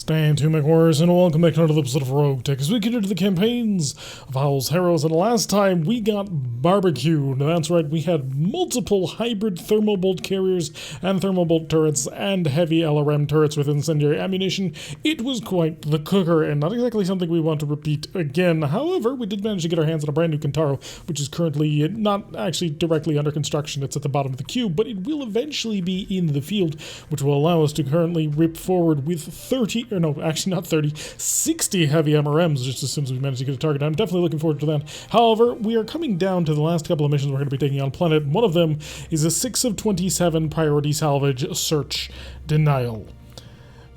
Stand to McWarriors and welcome back to another episode of RogueTech as we get into the campaigns of Howl's Harrows. And last time we got barbecued. That's right, we had multiple hybrid thermal bolt carriers and thermal bolt turrets and heavy LRM turrets with incendiary ammunition. It was quite the cooker and not exactly something we want to repeat again. However, we did manage to get our hands on a brand new Kintaro, which is currently not actually directly under construction. It's at the bottom of the cube, but it will eventually be in the field, which will allow us to currently rip forward with 60 heavy MRMs just as soon as we manage to get a target. I'm definitely looking forward to that. However, we are coming down to the last couple of missions we're going to be taking on planet. One of them is a 6 of 27 priority salvage search denial.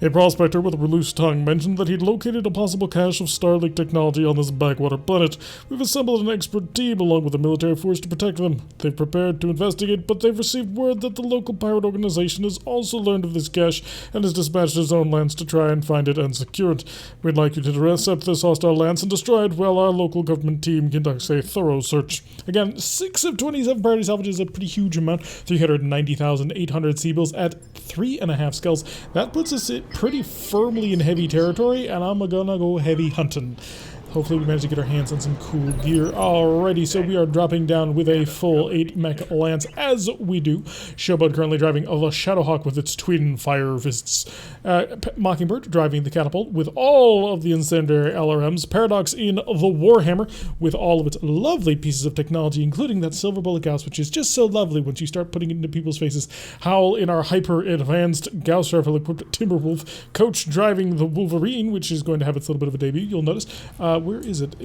A prospector with a loose tongue mentioned that he'd located a possible cache of Starlink technology on this backwater planet. We've assembled an expert team along with a military force to protect them. They've prepared to investigate, but they've received word that the local pirate organization has also learned of this cache and has dispatched its own lance to try and find it and secure it. We'd like you to intercept this hostile lance and destroy it while our local government team conducts a thorough search. Again, 6 of 27 priority salvage is a pretty huge amount. 390,800 Seabills at 3.5 skulls. That puts us pretty firmly in heavy territory, and I'm gonna go heavy hunting. Hopefully we manage to get our hands on some cool gear. Alrighty, so we are dropping down with a full 8 mech lance, as we do. Showboat currently driving the Shadowhawk with its twin fire fists. Mockingbird driving the catapult with all of the incendiary LRMs. Paradox in the Warhammer with all of its lovely pieces of technology, including that silver bullet Gauss, which is just so lovely once you start putting it into people's faces. Howl in our hyper-advanced Gauss rifle-equipped Timberwolf. Coach driving the Wolverine, which is going to have its little bit of a debut, you'll notice. Where is it?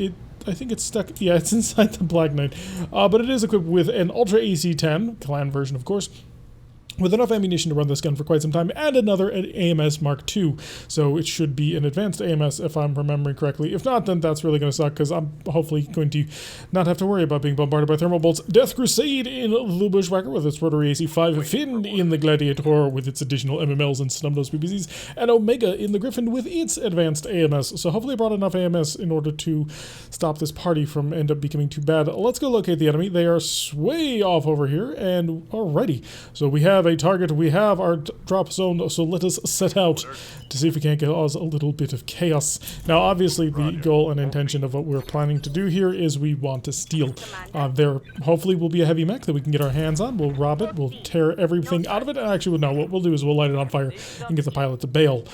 I think it's stuck. Yeah, it's inside the Black Knight. But it is equipped with an Ultra AC-10, clan version, of course, with enough ammunition to run this gun for quite some time, and another AMS Mark II. So it should be an advanced AMS if I'm remembering correctly. If not, then that's really going to suck, because I'm hopefully going to not have to worry about being bombarded by thermal bolts. Death Crusade in the Bushwhacker with its rotary AC-5. Finn in the Gladiator with its additional MMLs and snub-nosed PPCs. And Omega in the Griffin with its advanced AMS. So hopefully I brought enough AMS in order to stop this party from end up becoming too bad. Let's go locate the enemy. They are way off over here, and alrighty. So we have a target, we have our drop zone, so let us set out to see if we can't cause a little bit of chaos. Now obviously the goal and intention of what we're planning to do here is we want to steal. There hopefully will be a heavy mech that we can get our hands on. We'll rob it, we'll tear everything out of it, and actually no, what we'll do is we'll light it on fire and get the pilot to bail.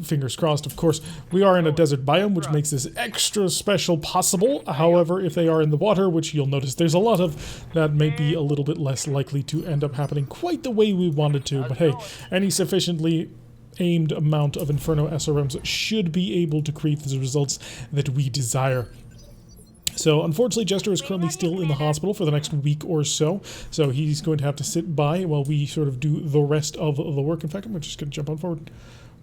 Fingers crossed, of course. We are in a desert biome, which makes this extra special possible. However, if they are in the water, which you'll notice there's a lot of, that may be a little bit less likely to end up happening quite the way we wanted to. But hey, any sufficiently aimed amount of Inferno SRMs should be able to create the results that we desire. So, unfortunately, Jester is currently still in the hospital for the next week or so, so he's going to have to sit by while we sort of do the rest of the work. In fact, I'm just going to jump on forward.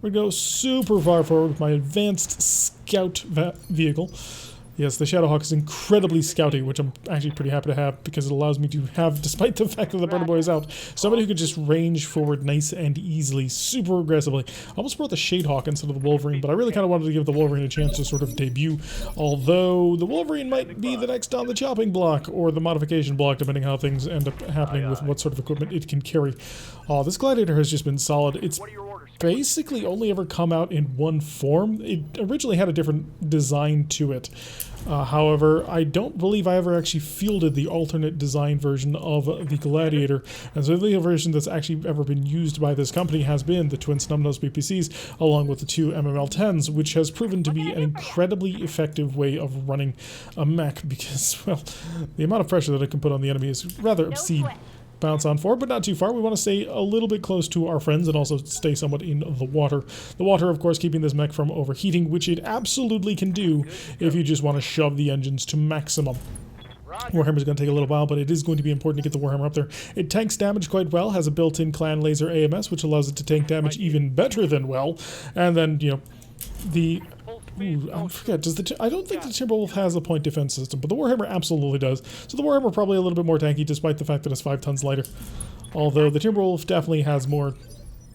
We're going to go super far forward with my advanced scout vehicle. Yes, the Shadowhawk is incredibly scouty, which I'm actually pretty happy to have because it allows me to have, despite the fact that the Burner Boy is out, somebody who could just range forward nice and easily, super aggressively. I almost brought the Shadehawk instead of the Wolverine, but I really kind of wanted to give the Wolverine a chance to sort of debut, although the Wolverine might be the next on the chopping block or the modification block, depending how things end up happening with what sort of equipment it can carry. This Gladiator has just been solid. It's basically only ever come out in one form. It originally had a different design to it. However, I don't believe I ever actually fielded the alternate design version of the Gladiator, and so the only version that's actually ever been used by this company has been the twin snub-nosed BPCs, along with the 2 MML-10s, which has proven to be an incredibly effective way of running a mech because, well, the amount of pressure that it can put on the enemy is rather obscene. Bounce on forward, but not too far. We want to stay a little bit close to our friends and also stay somewhat in the water. The water, of course, keeping this mech from overheating, which it absolutely can do if you just want to shove the engines to maximum. Warhammer's going to take a little while, but it is going to be important to get the Warhammer up there. It tanks damage quite well, has a built-in clan laser AMS, which allows it to tank damage even better than well. And then, you know, I forget, I don't think the Timberwolf has a point defense system, but the Warhammer absolutely does. So the Warhammer probably a little bit more tanky, despite the fact that it's 5 tons lighter. Although the Timberwolf definitely has more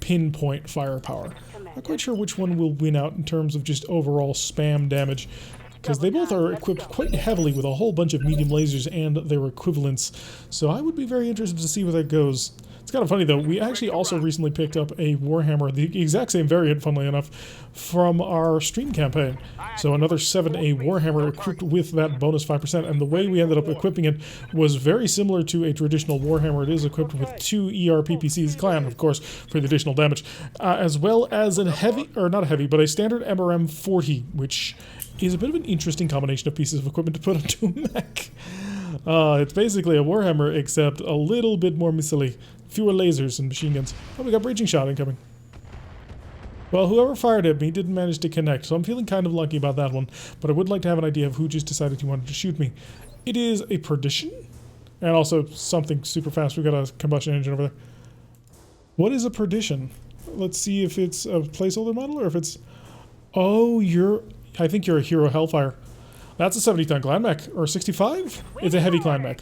pinpoint firepower. Not quite sure which one will win out in terms of just overall spam damage, because they both are equipped quite heavily with a whole bunch of medium lasers and their equivalents. So I would be very interested to see where that goes. It's kind of funny though, we actually also recently picked up a Warhammer, the exact same variant, funnily enough, from our stream campaign. So another 7A Warhammer equipped with that bonus 5%, and the way we ended up equipping it was very similar to a traditional Warhammer. It is equipped with 2 ERPPC's clan, of course, for the additional damage, as well as a heavy, or not a heavy, but a standard MRM 40, which is a bit of an interesting combination of pieces of equipment to put onto a mech. It's basically a Warhammer, except a little bit more missile. Fewer lasers and machine guns. Oh, we got breaching shot incoming. Well, whoever fired at me didn't manage to connect, so I'm feeling kind of lucky about that one. But I would like to have an idea of who just decided he wanted to shoot me. It is a perdition, and also something super fast. We got a combustion engine over there. What is a perdition? Let's see if it's a placeholder model or if it's... Oh, I think you're a Hero Hellfire. That's a 70-ton clan mech, or 65? It's a heavy clan mech.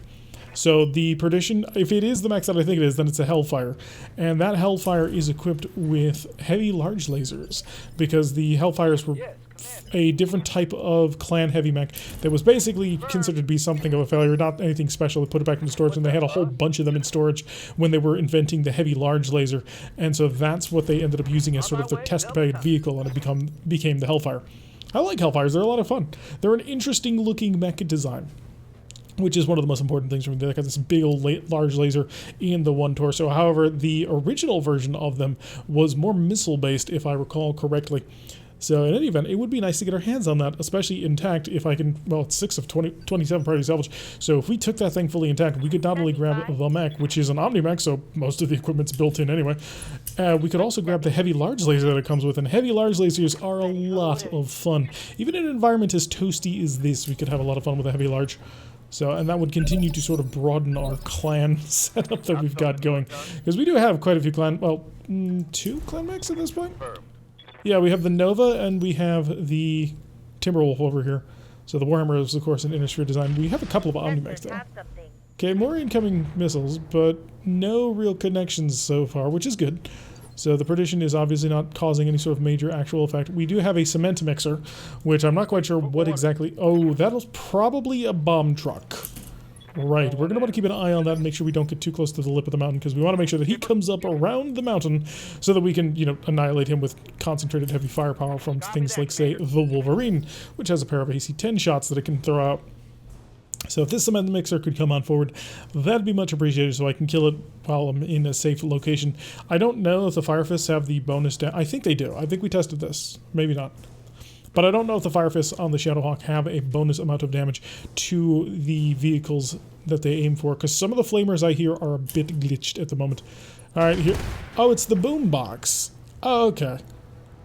So the Perdition, if it is the mech that I think it is, then it's a Hellfire. And that Hellfire is equipped with heavy large lasers, because the Hellfires were a different type of clan heavy mech that was basically considered to be something of a failure, not anything special. They put it back into storage, and they had a whole bunch of them in storage when they were inventing the heavy large laser. And so that's what they ended up using as sort of their test-bed vehicle, and it became the Hellfire. I like Hellfires, they're a lot of fun. They're an interesting looking mecha design, which is one of the most important things from them. They got this big old large laser in the one torso. However, the original version of them was more missile based, if I recall correctly. So in any event, it would be nice to get our hands on that, especially intact if I can, well, it's 6 of 27 priority salvage. So if we took that thing fully intact, we could not only grab the mech, which is an Omni-mech, so most of the equipment's built in anyway. We could also grab the heavy large laser that it comes with, and heavy large lasers are a lot of fun. Even in an environment as toasty as this, we could have a lot of fun with a heavy large. So, and that would continue to sort of broaden our clan setup that we've got going. Because we do have quite a few clan, well, 2 clan mechs at this point? Yeah, we have the Nova and we have the Timberwolf over here. So the Warhammer is, of course, an inner sphere design. We have a couple of Omni-mechs, though. Okay, more incoming missiles, but no real connections so far, which is good. So the Perdition is obviously not causing any sort of major actual effect. We do have a cement mixer, which I'm not quite sure what exactly... Oh, that was probably a bomb truck. Right, we're going to want to keep an eye on that and make sure we don't get too close to the lip of the mountain, because we want to make sure that he comes up around the mountain so that we can, you know, annihilate him with concentrated heavy firepower from things like, say, the Wolverine, which has a pair of AC-10 shots that it can throw out. So if this cement mixer could come on forward, that'd be much appreciated so I can kill it while I'm in a safe location. I don't know if the Fire Fists have the bonus I think they do. I think we tested this. Maybe not. But I don't know if the Fire Fists on the Shadowhawk have a bonus amount of damage to the vehicles that they aim for, because some of the flamers I hear are a bit glitched at the moment. Alright, here. Oh, it's the boombox. Oh, okay.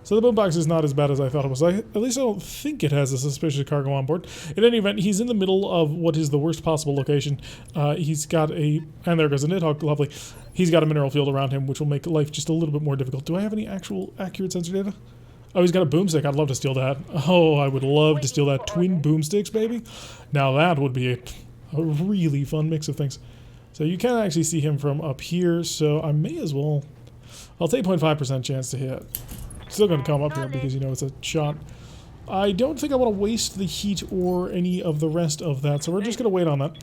So the boombox is not as bad as I thought it was. At least I don't think it has a suspicious cargo on board. In any event, he's in the middle of what is the worst possible location. He's got a... And there goes the Nidhogg, lovely. He's got a mineral field around him, which will make life just a little bit more difficult. Do I have any actual accurate sensor data? Oh, he's got a boomstick. I'd love to steal that. Oh, I would love to steal that. Twin boomsticks, baby. Now that would be a really fun mix of things. So you can actually see him from up here, so I may as well... I'll take 0.5% chance to hit. Still going to come up here because, you know, it's a shot. I don't think I want to waste the heat or any of the rest of that, so we're just going to wait on that.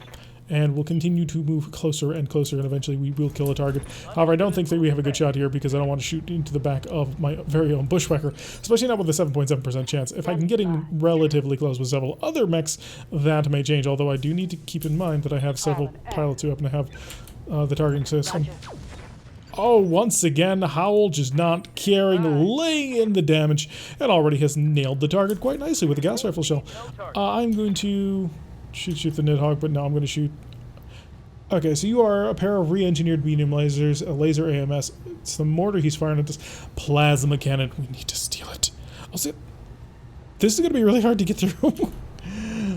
And we'll continue to move closer and closer, and eventually we will kill a target. However, I don't think that we have a good shot here because I don't want to shoot into the back of my very own bushwhacker, especially not with a 7.7% chance. If I can get in relatively close with several other mechs, that may change, although I do need to keep in mind that I have several pilots who happen to have the targeting system. Oh, once again, Howl just not caring, laying in the damage, and already has nailed the target quite nicely with a gas rifle shell. I'm going to... shoot the Nidhogg, but no, I'm going to shoot... Okay, so you are a pair of re-engineered medium lasers, a laser AMS. It's the mortar he's firing at this plasma cannon. We need to steal it. I'll see. This is going to be really hard to get through.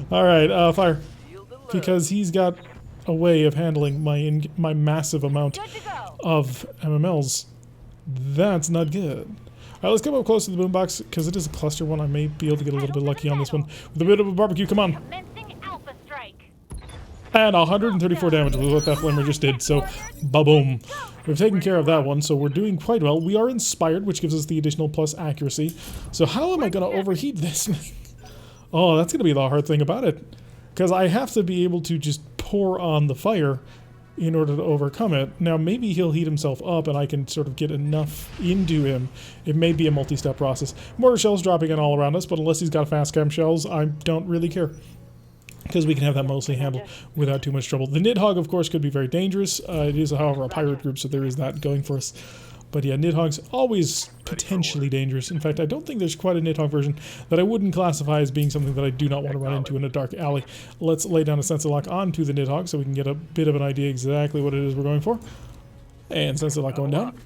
Alright, fire. Because he's got a way of handling my massive amount of MMLs. That's not good. Alright, let's come up close to the boombox, because it is a cluster one. I may be able to get a little bit lucky on this one. With a bit of a barbecue, come on. And 134 damage was what that flamer just did, so ba-boom. We've taken care of that one, so we're doing quite well. We are inspired, which gives us the additional plus accuracy. So how am I going to overheat this? Oh, that's going to be the hard thing about it. Because I have to be able to just pour on the fire in order to overcome it. Now, maybe he'll heat himself up and I can sort of get enough into him. It may be a multi-step process. Mortar shells dropping in all around us, but unless he's got fast chem shells, I don't really care, because we can have that mostly handled without too much trouble. The Nidhogg, of course, could be very dangerous. It is, however, a pirate group, so there is that going for us. But yeah, Nidhogg's always potentially dangerous. In fact, I don't think there's quite a Nidhogg version that I wouldn't classify as being something that I do not want to run into in a dark alley. Let's lay down a sensor lock onto the Nidhogg so we can get a bit of an idea exactly what it is we're going for. And sensor lock going down.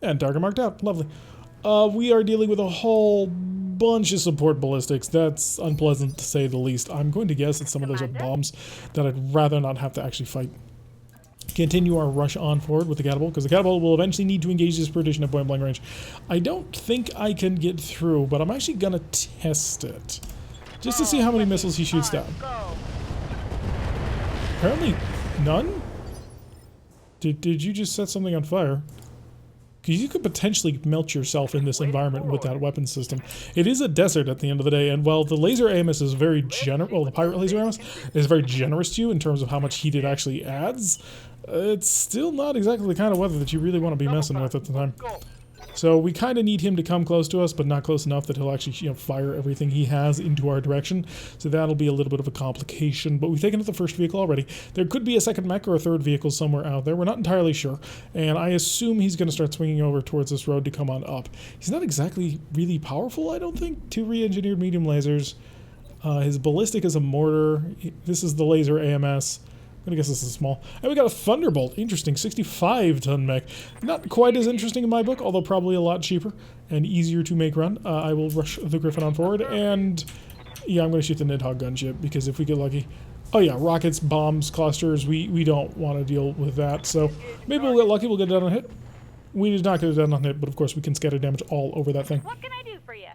And target marked out. Lovely. We are dealing with a whole bunch of support ballistics. That's unpleasant to say the least. I'm going to guess that some of those are bombs that I'd rather not have to actually fight. Continue our rush on forward with the catapult, because the catapult will eventually need to engage this partition at point blank range. I don't think I can get through, but I'm actually gonna test it just to see how many missiles he shoots down. Apparently none? Did you just set something on fire? Because you could potentially melt yourself in this environment with that weapon system. It is a desert at the end of the day, and while the laser AMS is very generous, well, the pirate laser AMS is very generous to you in terms of how much heat it actually adds, it's still not exactly the kind of weather that you really want to be messing with at the time. So we kind of need him to come close to us, but not close enough that he'll actually, you know, fire everything he has into our direction. So that'll be a little bit of a complication, but we've taken out the first vehicle already. There could be a second mech or a third vehicle somewhere out there. We're not entirely sure, and I assume he's going to start swinging over towards this road to come on up. He's not exactly really powerful, I don't think. 2 re-engineered medium lasers. His ballistic is a mortar. This is the laser AMS. I guess this is small. And we got a Thunderbolt. Interesting. 65-ton mech. Not quite as interesting in my book, although probably a lot cheaper and easier to make run. I will rush the Griffin on forward, and yeah, I'm going to shoot the Nidhogg gunship, because if we get lucky... Oh yeah, rockets, bombs, clusters, we don't want to deal with that. So maybe we'll get lucky, we'll get it done on hit. We did not get it done on hit, but of course we can scatter damage all over that thing. What can I do for you?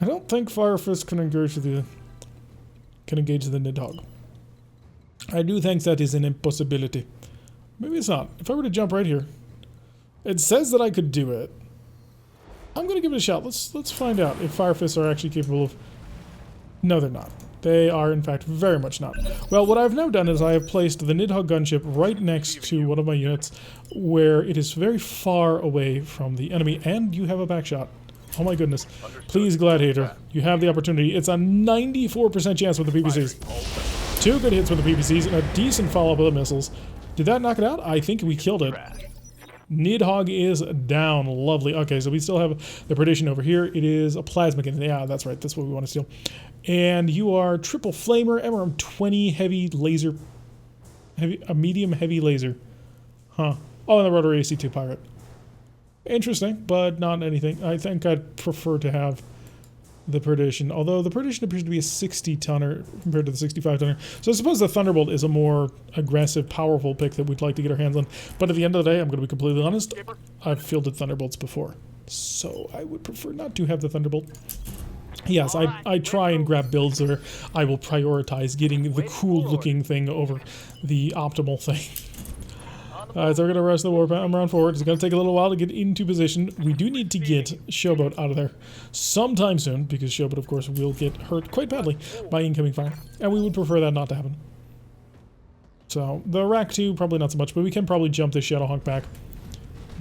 I don't think Fire Fist can engage the Nidhogg. I do think that is an impossibility. Maybe it's not. If I were to jump right here, it says that I could do it. I'm going to give it a shot. Let's find out if Fire Fists are actually capable of... No, they're not. They are, in fact, very much not. Well, what I've now done is I have placed the Nidhogg gunship right next to one of my units, where it is very far away from the enemy, and you have a back shot. Oh my goodness. Please, Gladiator, you have the opportunity. It's a 94% chance with the PPCs. 2 good hits with the PPCs and a decent follow-up with the missiles. Did that knock it out? I think we killed it. Nidhogg is down. Lovely. Okay, so we still have the Perdition over here. It is a plasma cannon. Yeah, that's right. That's what we want to steal. And you are triple flamer, MRM 20 heavy laser. A medium heavy laser. Huh. Oh, and the rotary AC2 pirate. Interesting, but not anything. I think I'd prefer to have the Perdition, although the Perdition appears to be a 60-tonner compared to the 65-tonner. So I suppose the Thunderbolt is a more aggressive, powerful pick that we'd like to get our hands on. But at the end of the day, I'm going to be completely honest, I've fielded Thunderbolts before. So I would prefer not to have the Thunderbolt. Yes, I try and grab builds where I will prioritize getting the cool-looking thing over the optimal thing. Alright, so we're going to rush the warpath around forward. It's going to take a little while to get into position. We do need to get Showboat out of there sometime soon, because Showboat, of course, will get hurt quite badly by incoming fire. And we would prefer that not to happen. So, the Rack 2, probably not so much, but we can probably jump this Shadowhawk back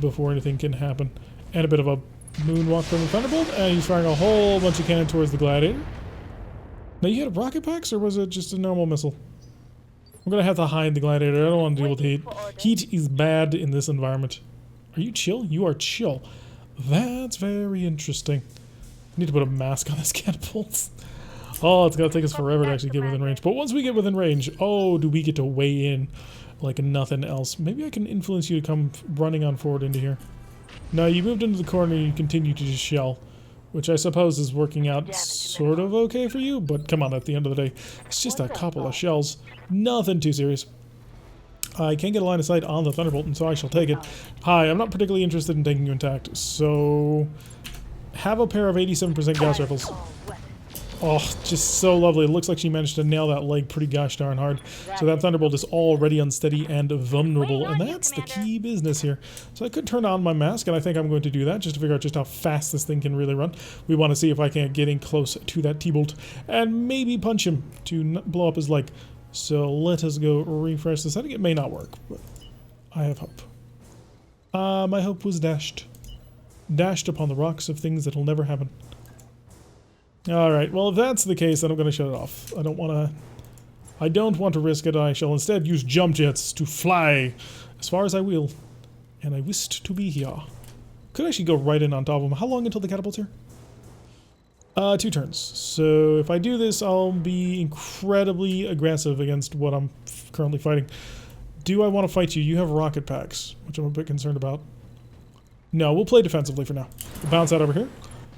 before anything can happen. And a bit of a moonwalk from the Thunderbolt, and he's firing a whole bunch of cannon towards the Gladiator. Now, you had rocket packs, or was it just a normal missile? I'm going to have to hide the Gladiator. I don't want to deal with heat. Heat is bad in this environment. Are you chill? You are chill. That's very interesting. I need to put a mask on this catapult. Oh, it's going to take us forever to actually get within range. But once we get within range, oh, do we get to weigh in like nothing else. Maybe I can influence you to come running on forward into here. No, you moved into the corner and you continue to just shell, which I suppose is working out sort of okay for you, but come on, at the end of the day, it's just a couple of shells. Nothing too serious. I can't get a line of sight on the Thunderbolt, and so I shall take it. Hi, I'm not particularly interested in taking you intact, so have a pair of 87% Gauss rifles. Oh, just so lovely. It looks like she managed to nail that leg pretty gosh darn hard. So that Thunderbolt is already unsteady and vulnerable, and that's the key business here. So I could turn on my mask, and I think I'm going to do that just to figure out just how fast this thing can really run. We want to see if I can't get in close to that T-Bolt and maybe punch him to blow up his leg. So let us go refresh this. I think it may not work, but I have hope. My hope was dashed. Dashed upon the rocks of things that'll never happen. Alright, well if that's the case, then I'm going to shut it off. I don't want to risk it. I shall instead use jump jets to fly as far as I will. And I wished to be here. Could actually go right in on top of him. How long until the catapult's here? 2 turns. So if I do this, I'll be incredibly aggressive against what I'm currently fighting. Do I want to fight you? You have rocket packs, which I'm a bit concerned about. No, we'll play defensively for now. We'll bounce out over here.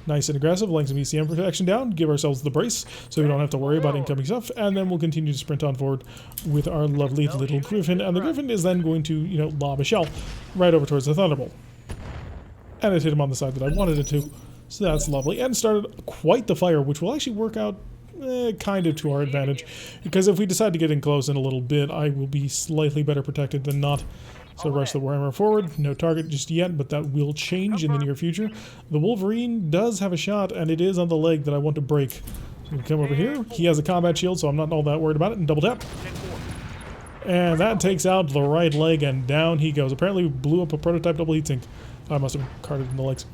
Nice and aggressive, laying some ECM protection down, give ourselves the brace so we don't have to worry about incoming stuff, and then we'll continue to sprint on forward with our lovely little Griffin, and the Griffin is then going to, you know, lob a shell right over towards the Thunderbolt. And it hit him on the side that I wanted it to, so that's lovely, and started quite the fire, which will actually work out kind of to our advantage, because if we decide to get in close in a little bit, I will be slightly better protected than not. So rush the Warhammer forward. No target just yet, but that will change in the near future. The Wolverine does have a shot, and it is on the leg that I want to break. So we'll come over here. He has a combat shield, so I'm not all that worried about it. And double tap. And that takes out the right leg, and down he goes. Apparently blew up a prototype double heatsink. I must have carded in the legs.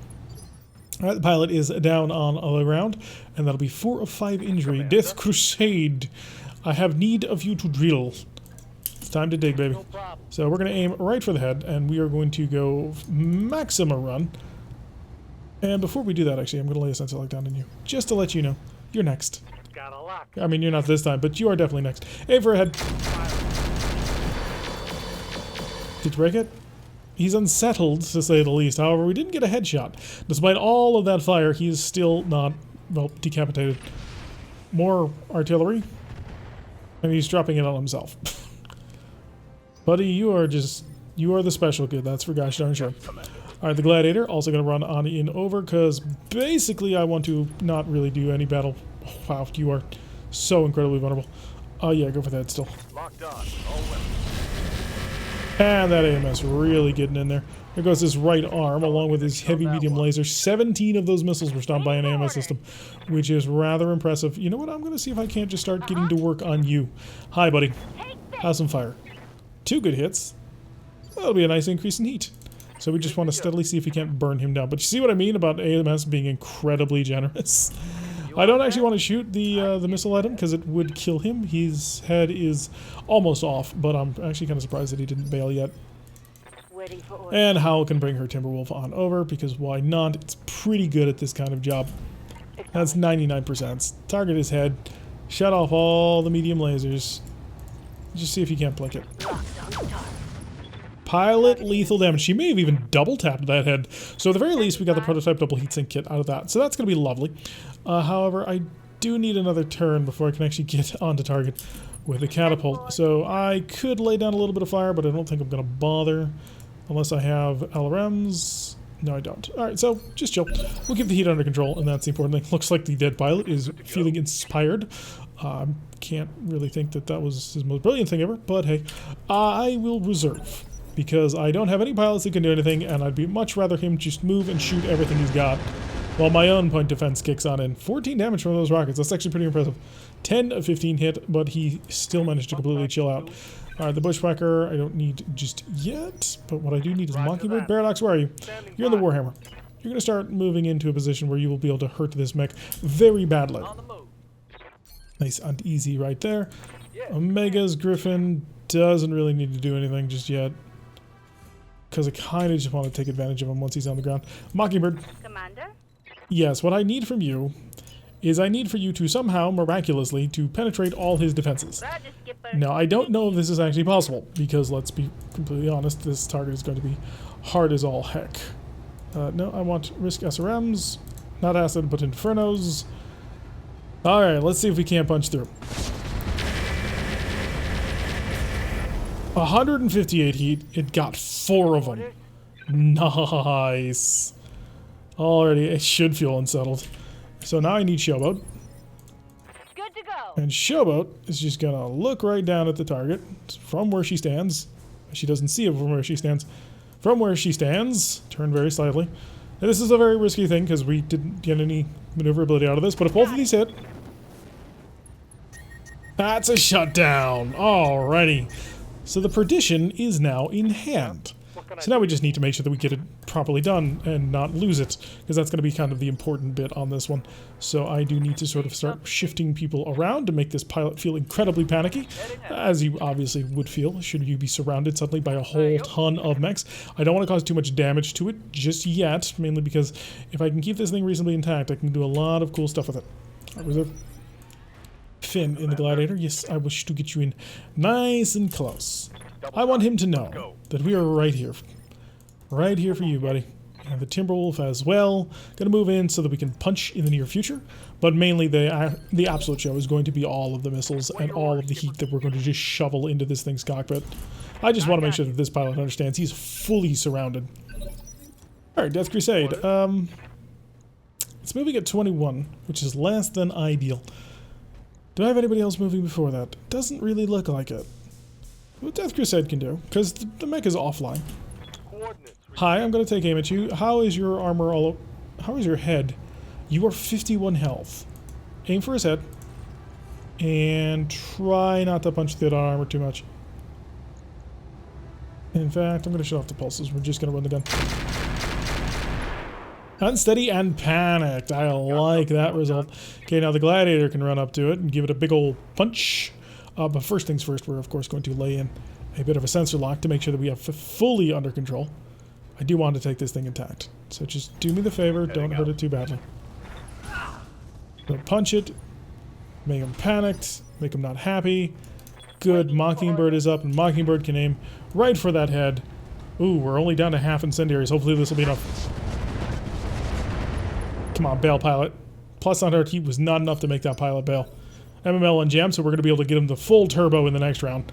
Alright, the pilot is down on the ground, and that'll be 4 of 5 injury. Death Crusade. I have need of you to drill. It's time to dig, baby. So we're going to aim right for the head, and we are going to go maximum run. And before we do that, actually, I'm going to lay a sensor light down on you, just to let you know, you're next. I mean, you're not this time, but you are definitely next. Aim for a head. Did you break it? He's unsettled, to say the least. However, we didn't get a headshot. Despite all of that fire, he is still not, well, decapitated. More artillery. And he's dropping it on himself. Buddy, you are the special kid, that's for gosh darn sure. Alright, the Gladiator, also going to run on in over, because basically I want to not really do any battle. Oh, wow, you are so incredibly vulnerable. Oh yeah, go for that still. Locked on. And that AMS really getting in there. There goes his right arm, along with his heavy medium laser. 17 of those missiles were stopped by an AMS system, which is rather impressive. You know what, I'm going to see if I can't just start getting to work on you. Hi, buddy. Have some fire. 2 good hits. That'll be a nice increase in heat. So we just want to steadily see if we can't burn him down. But you see what I mean about AMS being incredibly generous? I don't actually want to shoot the missile at him because it would kill him. His head is almost off, but I'm actually kind of surprised that he didn't bail yet. And Howl can bring her Timberwolf on over, because why not? It's pretty good at this kind of job. That's 99%. Target his head. Shut off all the medium lasers. Just see if you can't blink it. Pilot lethal damage. She may have even double tapped that head. So at the very least, we got the prototype double heatsink kit out of that. So that's going to be lovely. However, I do need another turn before I can actually get onto target with a catapult. So I could lay down a little bit of fire, but I don't think I'm going to bother. Unless I have LRMs. No, I don't. Alright, so just chill. We'll keep the heat under control, and that's the important thing. Looks like the dead pilot is feeling inspired. Can't really think that that was his most brilliant thing ever, but hey. I will reserve, because I don't have any pilots that can do anything, and I'd be much rather him just move and shoot everything he's got, while my own point defense kicks on in. 14 damage from those rockets. That's actually pretty impressive. 10 of 15 hit, but he still managed to completely chill out. Alright, the Bushwhacker I don't need just yet, but what I do need is a Mockingbird. Paradox, where are you? You're in the Warhammer. You're going to start moving into a position where you will be able to hurt this mech very badly. Nice and easy right there. Omega's Griffin doesn't really need to do anything just yet, because I kind of just want to take advantage of him once he's on the ground. Mockingbird. Commander? Yes, what I need from you is I need for you to somehow, miraculously, to penetrate all his defenses. Now, I don't know if this is actually possible, because let's be completely honest, this target is going to be hard as all heck. No, I want risk SRMs, not acid, but infernos. Alright, let's see if we can't punch through. 158 heat, it got 4 of them. Nice. Already, it should feel unsettled. So now I need Showboat. Good to go. And Showboat is just gonna look right down at the target from where she stands. She doesn't see it from where she stands. From where she stands, turn very slightly. And this is a very risky thing because we didn't get any maneuverability out of this, but if both of these hit, That's a shutdown. Alrighty. So the perdition is now in hand. So now we just need to make sure that we get it properly done and not lose it, because that's going to be kind of the important bit on this one. So I do need to sort of start shifting people around to make this pilot feel incredibly panicky, as you obviously would feel should you be surrounded suddenly by a whole ton of mechs. I don't want to cause too much damage to it just yet, mainly because if I can keep this thing reasonably intact, I can do a lot of cool stuff with it. Reserve Finn in the Gladiator. Yes, I wish to get you in nice and close. I want him to know that we are right here. Right here for you, buddy. And the Timberwolf as well. Gonna move in so that we can punch in the near future. But mainly the absolute show is going to be all of the missiles and all of the heat that we're going to just shovel into this thing's cockpit. I just want to make sure that this pilot understands he's fully surrounded. Alright, Death Crusade. It's moving at 21, which is less than ideal. Do I have anybody else moving before that? Doesn't really look like it. What Death Crusade can do, because the mech is offline. Hi, I'm going to take aim at you. How is your armor how is your head? You are 51 health. Aim for his head. And try not to punch through that armor too much. In fact, I'm going to shut off the pulses. We're just going to run the gun. Unsteady and panicked. I like that result. Okay, now the Gladiator can run up to it and give it a big old punch. But first things first, we're of course going to lay in a bit of a sensor lock to make sure that we have fully under control. I do want to take this thing intact. So just do me the favor, don't hurt it too badly. Don't punch it. Make him panicked. Make him not happy. Good, Mockingbird is up, and Mockingbird can aim right for that head. Ooh, we're only down to half incendiaries. Hopefully this will be enough. Come on, bail pilot. Plus on heart heat was not enough to make that pilot bail. MML and jam, so we're going to be able to get him the full turbo in the next round.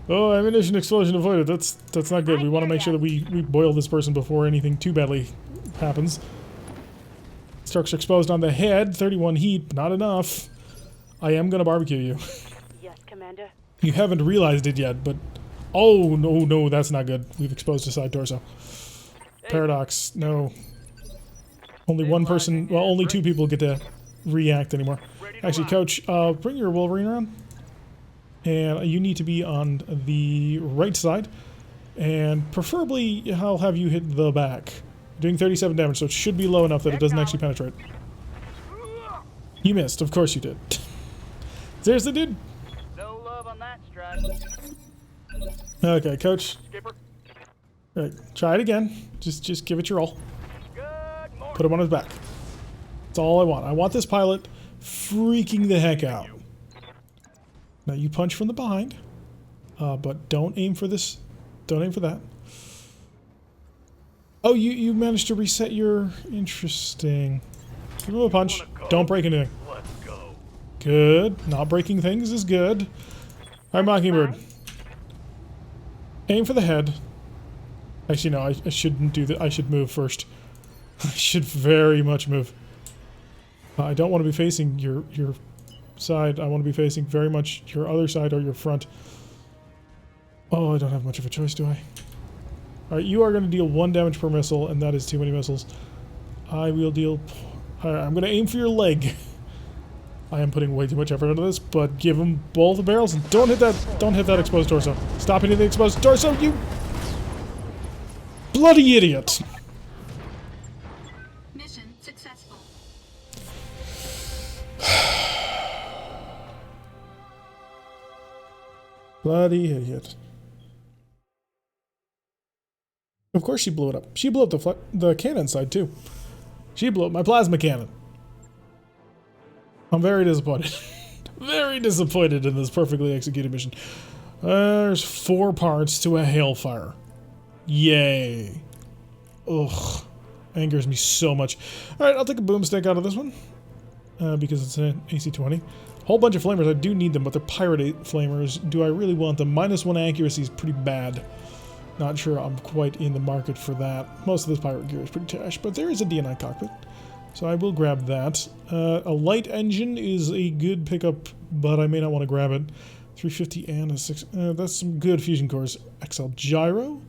Oh, ammunition explosion avoided. That's not good. We want to make sure that we boil this person before anything too badly happens. Structure exposed on the head. 31 heat. Not enough. I am going to barbecue you. Yes, Commander. You haven't realized it yet, but... Oh, no, that's not good. We've exposed a side torso. Paradox. No. Only one person... Well, only two people get to react anymore. Actually, Coach, bring your Wolverine around. And you need to be on the right side. And preferably, I'll have you hit the back. Doing 37 damage, so it should be low enough that it doesn't actually penetrate. You missed. Of course you did. Seriously, dude? No love on that strike. Okay, Coach. Skipper. Right, try it again. Just give it your all. Good morning. Put him on his back. That's all I want. I want this pilot freaking the heck out. Now you punch from the behind, but don't aim for this. Don't aim for that. Oh, you managed to reset your... Interesting. Give him a punch. Don't break anything. Let's go. Good. Not breaking things is good. Alright, Mockingbird. Aim for the head. Actually, no, I shouldn't do that. I should move first. I should very much move. I don't want to be facing your side. I want to be facing very much your other side or your front. Oh, I don't have much of a choice, do I? Alright, you are going to deal 1 damage per missile, and that is too many missiles. I will deal... Alright, I'm going to aim for your leg. I am putting way too much effort into this, but give them both the barrels, and don't hit that exposed torso. Stop hitting the exposed torso, you bloody idiot! Mission successful. Bloody idiot. Of course she blew it up. She blew up the cannon side too. She blew up my plasma cannon. I'm very disappointed. Very disappointed in this perfectly executed mission. There's 4 parts to a hailfire. Yay. Ugh. Angers me so much. Alright, I'll take a boomstick out of this one. Because it's an AC-20. Whole bunch of flamers. I do need them, but they're pirate flamers. Do I really want them? -1 accuracy is pretty bad. Not sure I'm quite in the market for that. Most of this pirate gear is pretty trash, but there is a DNI cockpit. So I will grab that. A light engine is a good pickup, but I may not want to grab it. 350 and a 6... that's some good fusion cores. XL gyro.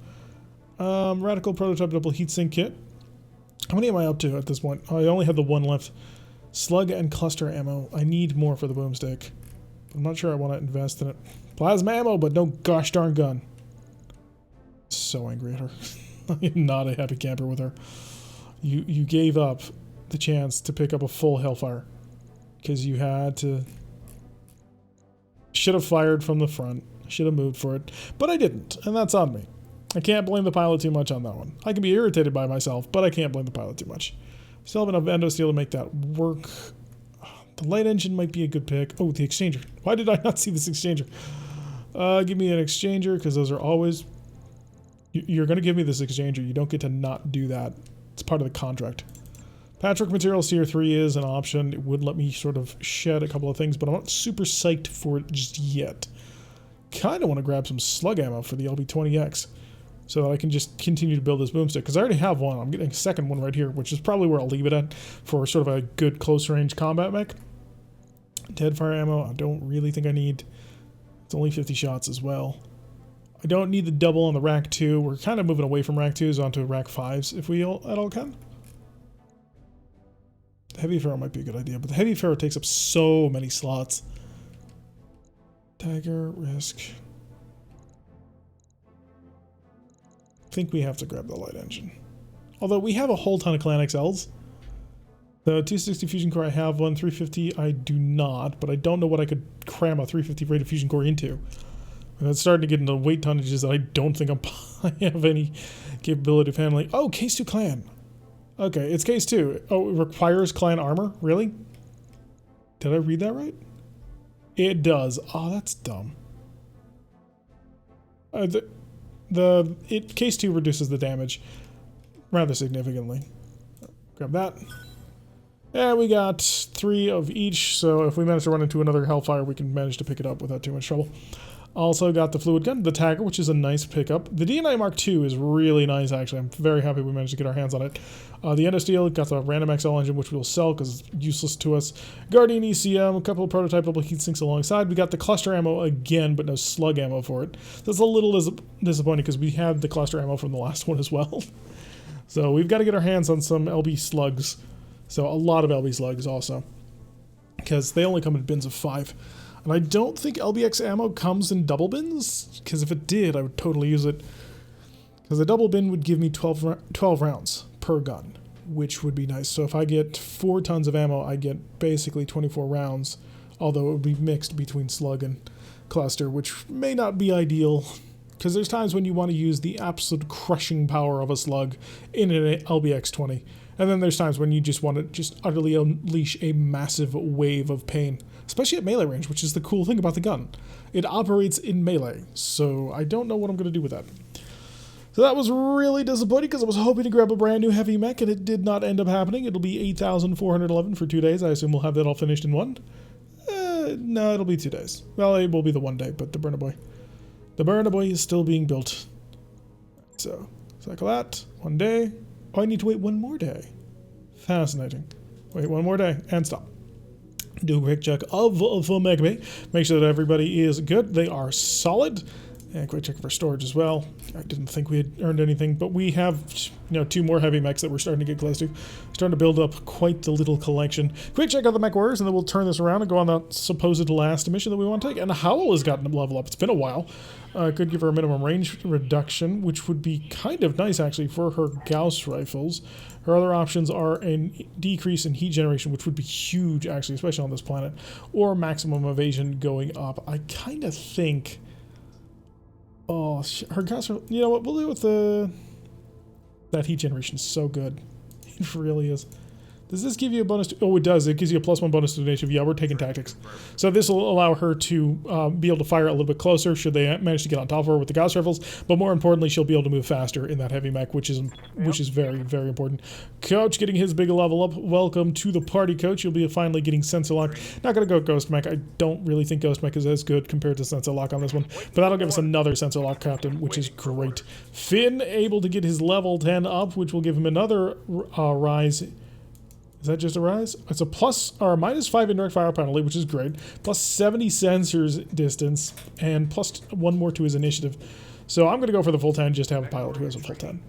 Radical prototype double heatsink kit. How many am I up to at this point? Oh, I only have the 1 left. Slug and cluster ammo. I need more for the boomstick. I'm not sure I want to invest in it. Plasma ammo, but no gosh darn gun. So angry at her. I am not a happy camper with her. You gave up the chance to pick up a full Hellfire. Because you had to... Should have fired from the front. Should have moved for it. But I didn't, and that's on me. I can't blame the pilot too much on that one. I can be irritated by myself, but I can't blame the pilot too much. Still have enough endo steel to make that work. The light engine might be a good pick. Oh, the exchanger. Why did I not see this exchanger? Give me an exchanger, because those are always... You're going to give me this exchanger. You don't get to not do that. It's part of the contract. Patchwork materials tier 3 is an option. It would let me sort of shed a couple of things, but I'm not super psyched for it just yet. Kind of want to grab some slug ammo for the LB-20X so that I can just continue to build this boomstick, because I already have one. I'm getting a second one right here, which is probably where I'll leave it at for sort of a good close-range combat mech. Deadfire ammo, I don't really think I need. It's only 50 shots as well. I don't need the double on the Rack 2. We're kind of moving away from Rack 2s onto Rack 5s if we at all can. The Heavy Ferro might be a good idea, but the Heavy Ferro takes up so many slots. Dagger, risk. I think we have to grab the light engine. Although we have a whole ton of Clan XLs. The 260 fusion core I have one, 350 I do not, but I don't know what I could cram a 350 rated fusion core into. And it's starting to get into weight tonnages that I don't think I have any capability of handling. Oh, Case 2 Clan. Okay, it's Case 2. Oh, it requires Clan armor? Really? Did I read that right? It does. Oh, that's dumb. Case 2 reduces the damage rather significantly. Grab that. And we got 3 of each, so if we manage to run into another Hellfire, we can manage to pick it up without too much trouble. Also got the fluid gun, the Tagger, which is a nice pickup. The DNI Mark II is really nice, actually. I'm very happy we managed to get our hands on it. The Endo Steel got the Random XL engine, which we'll sell because it's useless to us. Guardian ECM, a couple of prototypable heat sinks alongside. We got the cluster ammo again, but no slug ammo for it. That's a little disappointing because we had the cluster ammo from the last one as well. So we've got to get our hands on some LB slugs. So a lot of LB slugs also, because they only come in bins of 5. And I don't think LBX ammo comes in double bins, because if it did, I would totally use it. Because a double bin would give me 12 rounds per gun, which would be nice. So if I get 4 tons of ammo, I get basically 24 rounds, although it would be mixed between slug and cluster, which may not be ideal, because there's times when you want to use the absolute crushing power of a slug in an LBX-20. And then there's times when you just want to just utterly unleash a massive wave of pain, especially at melee range, which is the cool thing about the gun. It operates in melee, so I don't know what I'm going to do with that. So that was really disappointing because I was hoping to grab a brand new heavy mech, and it did not end up happening. It'll be 8,411 for 2 days. I assume we'll have that all finished in one. No, it'll be 2 days. Well, it will be the 1 day, but the Burner Boy is still being built. So, cycle that. 1 day. Oh, I need to wait 1 more day. Fascinating. Wait 1 more day and stop. Do a quick check of the mech bay. Make sure that everybody is good. They are solid. And quick check for storage as well. I didn't think we had earned anything, but we have, 2 more heavy mechs that we're starting to get close to. Starting to build up quite the little collection. Quick check out the mech warriors, and then we'll turn this around and go on that supposed last mission that we want to take. And Howl has gotten a level up. It's been a while. Could give her a minimum range reduction, which would be kind of nice actually for her Gauss rifles. Her other options are a decrease in heat generation, which would be huge actually, especially on this planet, or maximum evasion going up. I kind of think... Oh, her Gauss... You know what? We'll do it with that heat generation is so good. It really is. Does this give you a bonus? Oh, it does. It gives you a +1 bonus to initiative. Yeah, we're taking tactics. So this will allow her to be able to fire a little bit closer should they manage to get on top of her with the Gauss rifles. But more importantly, she'll be able to move faster in that heavy mech, which is very, very important. Coach getting his big level up. Welcome to the party, Coach. You'll be finally getting sensor lock. Not going to go Ghost Mech. I don't really think Ghost Mech is as good compared to sensor lock on this one. But that'll give us another sensor lock captain, which is great. Finn able to get his level 10 up, which will give him another rise. Is that just a rise? It's a -5 indirect fire penalty, which is great. Plus 70 sensors distance, and plus 1 more to his initiative. So I'm going to go for the full 10 just to have a pilot who has a full 10.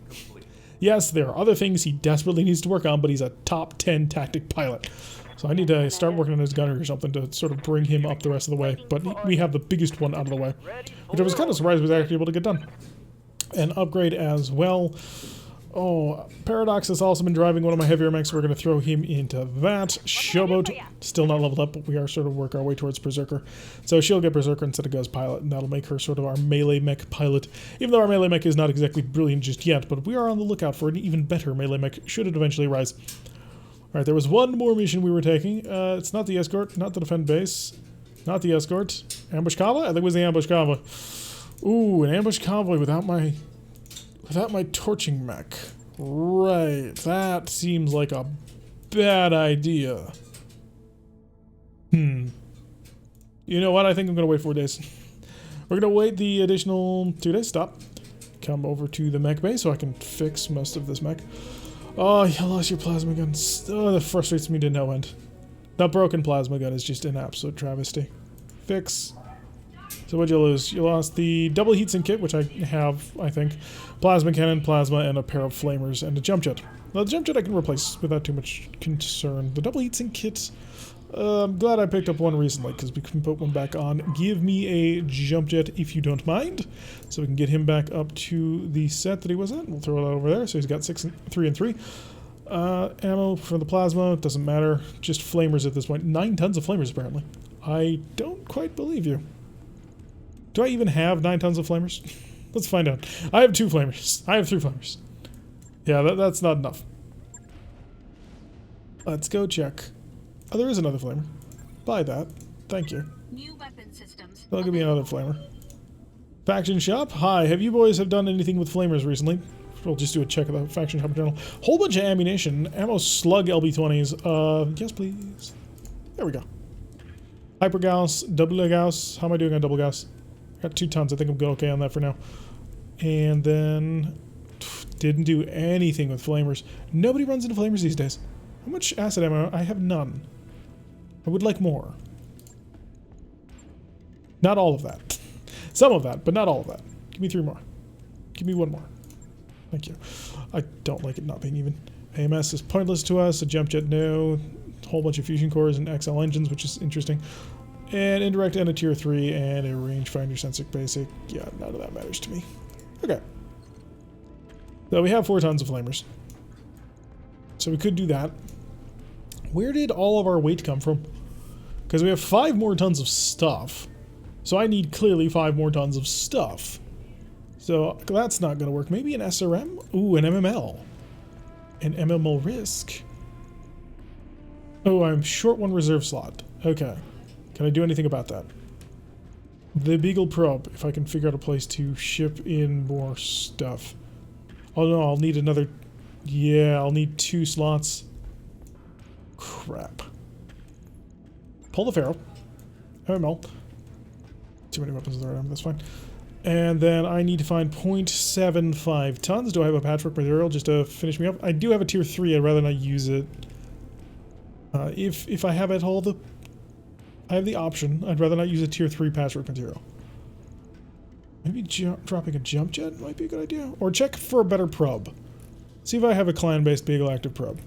Yes, there are other things he desperately needs to work on, but he's a top 10 tactic pilot. So I need to start working on his gunner or something to sort of bring him up the rest of the way. But we have the biggest one out of the way, which I was kind of surprised was actually able to get done. And upgrade as well. Oh, Paradox has also been driving one of my heavier mechs. We're going to throw him into that. Showboat, still not leveled up, but we are sort of working our way towards Berserker. So she'll get Berserker instead of Ghost Pilot, and that'll make her sort of our melee mech pilot. Even though our melee mech is not exactly brilliant just yet, but we are on the lookout for an even better melee mech, should it eventually rise. Alright, there was one more mission we were taking. It's not the escort, not the defend base, not the escort. Ambush convoy? I think it was the ambush convoy. Ooh, an ambush convoy without my torching mech. Right, that seems like a bad idea. You know what? I think I'm going to wait 4 days. We're going to wait the additional 2 days. Stop. Come over to the mech base so I can fix most of this mech. Oh, you lost your plasma gun. Oh, that frustrates me to no end. That broken plasma gun is just an absolute travesty. Fix. So what'd you lose? You lost the double heatsink kit, which I have, I think. Plasma cannon, plasma, and a pair of flamers, and a jump jet. Now, the jump jet I can replace without too much concern. The double heatsink kit, I'm glad I picked up one recently, because we can put one back on. Give me a jump jet, if you don't mind, so we can get him back up to the set that he was at. We'll throw that over there, so he's got 3 and 3. Ammo for the plasma, doesn't matter. Just flamers at this point. 9 tons of flamers, apparently. I don't quite believe you. Do I even have 9 tons of flamers? Let's find out. I have 2 flamers. I have 3 flamers. Yeah, that's not enough. Let's go check. Oh, there is another flamer. Buy that. Thank you. New weapon systems. That'll give me another flamer. Faction shop. Hi, have you boys done anything with flamers recently? We'll just do a check of the faction shop journal. Whole bunch of ammunition. Ammo slug LB20s. Yes, please. There we go. Hyper Gauss, double Gauss. How am I doing on double Gauss? Got 2 tons. I think I'm going okay on that for now. And then didn't do anything with flamers. Nobody runs into flamers these days. How much acid ammo? I have none. I would like more. Not all of that. Some of that, but not all of that. Give me 3 more. Give me 1 more. Thank you. I don't like it not being even. AMS is pointless to us. A jump jet, no. Whole bunch of fusion cores and XL engines, which is interesting. And indirect and a tier 3 and a rangefinder sensor basic. Yeah, none of that matters to me. Okay. So we have 4 tons of flamers. So we could do that. Where did all of our weight come from? Because we have 5 more tons of stuff. So I need clearly 5 more tons of stuff. So that's not going to work. Maybe an SRM? Ooh, an MML. An MML risk. Oh, I'm short 1 reserve slot. Okay. Can I do anything about that? The Beagle Probe, if I can figure out a place to ship in more stuff. Oh no, I'll need another... Yeah, I'll need 2 slots. Crap. Pull the Pharaoh. MML. Too many weapons in the right arm, that's fine. And then I need to find 0.75 tons. Do I have a patchwork material just to finish me up? I do have a tier 3, I'd rather not use it. If I have it all the... I have the option. I'd rather not use a tier 3 patchwork material. Maybe dropping a jump jet might be a good idea. Or check for a better probe. See if I have a clan-based Beagle active probe.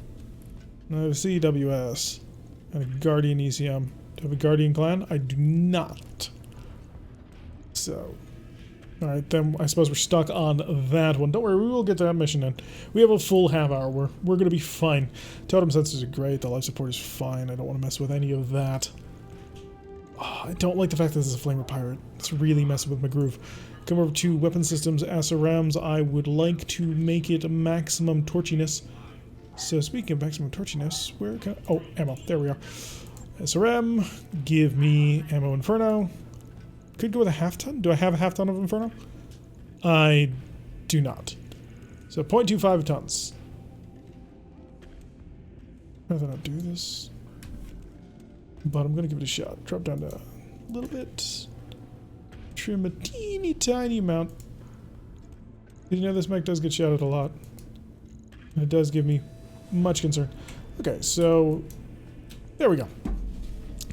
I have a CWS and a Guardian ECM. Do I have a Guardian clan? I do not. So, alright, then I suppose we're stuck on that one. Don't worry, we will get to that mission in. We have a full half hour. We're going to be fine. Totem sensors are great. The life support is fine. I don't want to mess with any of that. Oh, I don't like the fact that this is a flamer pirate. It's really messing with my groove. Come over to weapon systems, SRMs. I would like to make it maximum torchiness. So speaking of maximum torchiness, where can I... Oh, ammo. There we are. SRM, give me ammo Inferno. Could go with a half ton. Do I have a half ton of Inferno? I do not. So 0.25 tons. Rather not do this. But I'm going to give it a shot. Drop down to a little bit. Trim a teeny tiny amount. You know, this mech does get shot at a lot. And it does give me much concern. Okay, so there we go.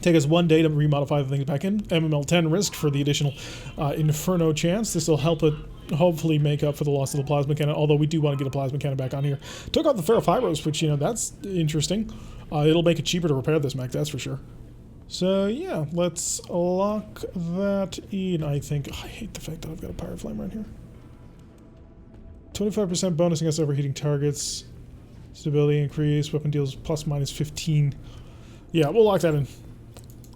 Take us 1 day to remodify the things back in. MML 10 risk for the additional Inferno chance. This will help it hopefully make up for the loss of the plasma cannon, although we do want to get a plasma cannon back on here. Took out the ferrofibrous, which, you know, that's interesting. It'll make it cheaper to repair this mech, that's for sure. So yeah, let's lock that in, I think. I hate the fact that I've got a Pirate Flame right here. 25% bonus against overheating targets. Stability increase, weapon deals plus minus 15. Yeah, we'll lock that in.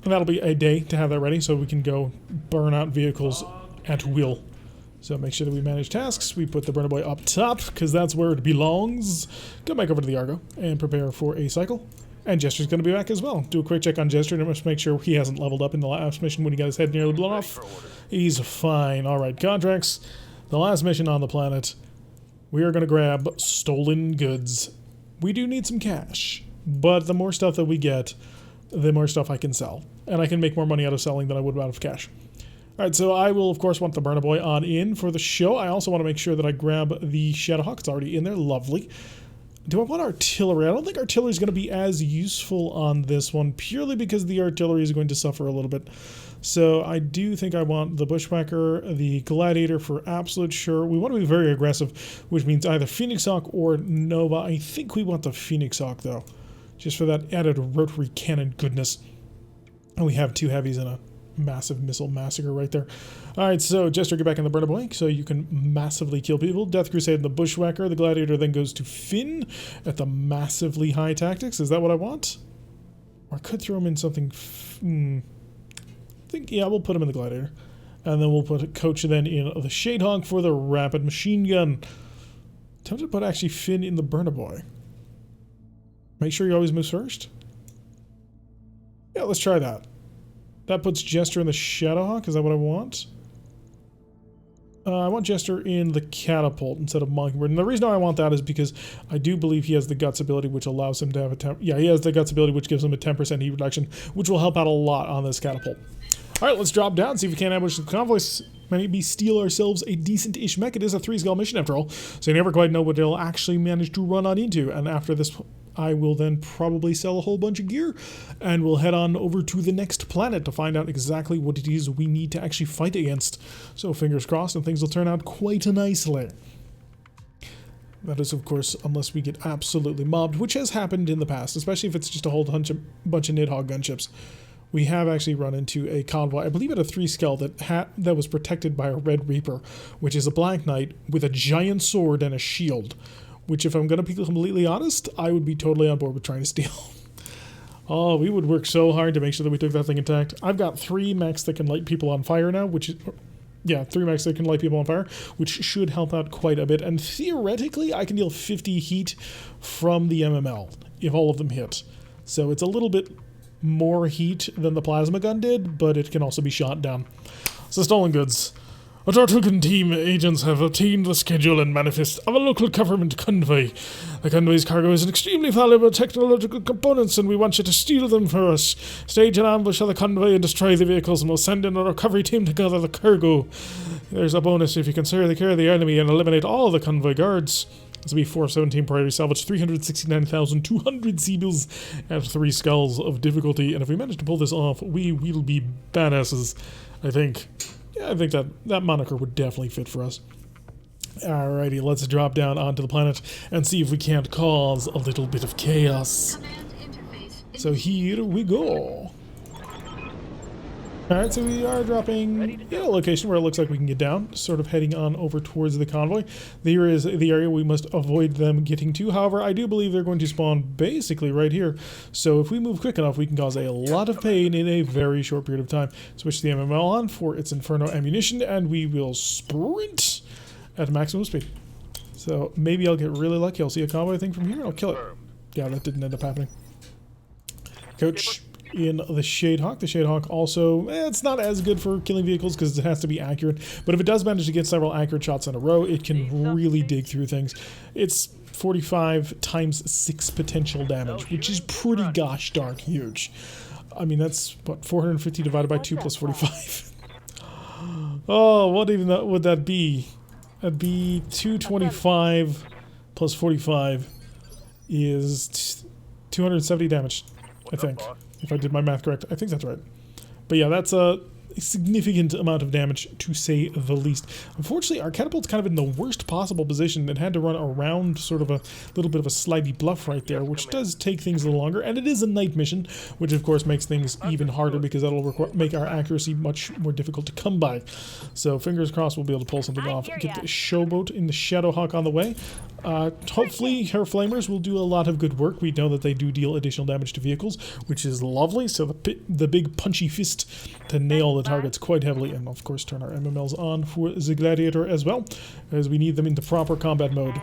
And that'll be a day to have that ready, so we can go burn out vehicles at will. So make sure that we manage tasks. We put the burner boy up top, because that's where it belongs. Go back over to the Argo and prepare for a cycle. And Jester's going to be back as well. Do a quick check on Jester and must make sure he hasn't leveled up in the last mission when he got his head nearly blown off. He's fine. Alright, contracts. The last mission on the planet. We are going to grab stolen goods. We do need some cash, but the more stuff that we get, the more stuff I can sell. And I can make more money out of selling than I would out of cash. Alright, so I will, of course, want the Burner Boy on in for the show. I also want to make sure that I grab the Shadowhawk. It's already in there. Lovely. Do I want artillery? I don't think artillery is going to be as useful on this one, purely because the artillery is going to suffer a little bit. So I do think I want the Bushwhacker, the Gladiator for absolute sure. We want to be very aggressive, which means either Phoenix Hawk or Nova. I think we want the Phoenix Hawk, though, just for that added rotary cannon goodness. And we have 2 heavies and a massive missile massacre right there. Alright, so Jester, get back in the Burner Boy so you can massively kill people. Death Crusade and the Bushwhacker. The Gladiator then goes to Finn at the massively high tactics. Is that what I want? Or I could throw him in something... I think, yeah, we'll put him in the Gladiator. And then we'll put a Coach then in the Shadehawk for the Rapid Machine Gun. Tempted to put actually Finn in the Burner Boy. Make sure he always moves first. Yeah, let's try that. That puts Jester in the Shadowhawk. Is that what I want? I want Jester in the Catapult instead of Mockingbird. And the reason I want that is because I do believe he has the Guts ability, which allows him to have a he has the Guts ability, which gives him a 10% heat reduction, which will help out a lot on this Catapult. Alright, let's drop down, see if we can't ambush the convoys. Maybe steal ourselves a decent-ish mech. It is a 3-skull mission after all, so you never quite know what it'll actually manage to run on into. And after this, I will then probably sell a whole bunch of gear, and we'll head on over to the next planet to find out exactly what it is we need to actually fight against. So fingers crossed, and things will turn out quite nicely. That is, of course, unless we get absolutely mobbed, which has happened in the past, especially if it's just a whole bunch of Nidhogg gunships. We have actually run into a convoy, I believe at a 3-skull, that was protected by a Red Reaper, which is a Black Knight with a giant sword and a shield, which, if I'm going to be completely honest, I would be totally on board with trying to steal. Oh, we would work so hard to make sure that we took that thing intact. I've got 3 mechs that can light people on fire now, which is... Yeah, 3 mechs that can light people on fire, which should help out quite a bit. And theoretically, I can deal 50 heat from the MML, if all of them hit. So it's a little bit more heat than the plasma gun did, but it can also be shot down. So stolen goods. A Tortugan team agents have obtained the schedule and manifest of a local government convoy. The convoy's cargo is an extremely valuable technological components, and we want you to steal them for us. Stage an ambush of the convoy and destroy the vehicles, and we'll send in a recovery team to gather the cargo. There's a bonus if you can clear the enemy and eliminate all the convoy guards. This will be 417 priority salvage, 369,200 Seabills, and 3 skulls of difficulty. And if we manage to pull this off, we will be badasses, I think. Yeah, I think that moniker would definitely fit for us. Alrighty, let's drop down onto the planet and see if we can't cause a little bit of chaos. So here we go. Alright, so we are dropping in a location where it looks like we can get down, sort of heading on over towards the convoy. Here is the area we must avoid them getting to. However, I do believe they're going to spawn basically right here. So if we move quick enough, we can cause a lot of pain in a very short period of time. Switch the MML on for its Inferno ammunition, and we will sprint at maximum speed. So maybe I'll get really lucky. I'll see a convoy thing from here and I'll kill it. Yeah, that didn't end up happening. Coach in the Shadehawk. The Shadehawk also, it's not as good for killing vehicles because it has to be accurate, but if it does manage to get several accurate shots in a row, it can really dig through things. It's 45 times 6 potential damage, which is pretty gosh darn huge. I mean, that's, what, 450 divided by 2 plus 45. Oh, what even would that be? That'd be 225 plus 45 is 270 damage, I think. If I did my math correct, I think that's right. But yeah, that's a significant amount of damage, to say the least. Unfortunately, our catapult's kind of in the worst possible position and had to run around sort of a little bit of a slidey bluff right there, which does take things a little longer, and it is a night mission, which of course makes things even harder because that'll make our accuracy much more difficult to come by. So fingers crossed we'll be able to pull something off. Get the showboat in the Shadowhawk on the way. Hopefully her flamers will do a lot of good work. We know that they do deal additional damage to vehicles, which is lovely. So the big punchy fist to nail the targets quite heavily, and of course turn our MMLs on for the Gladiator as well, as we need them into proper combat mode.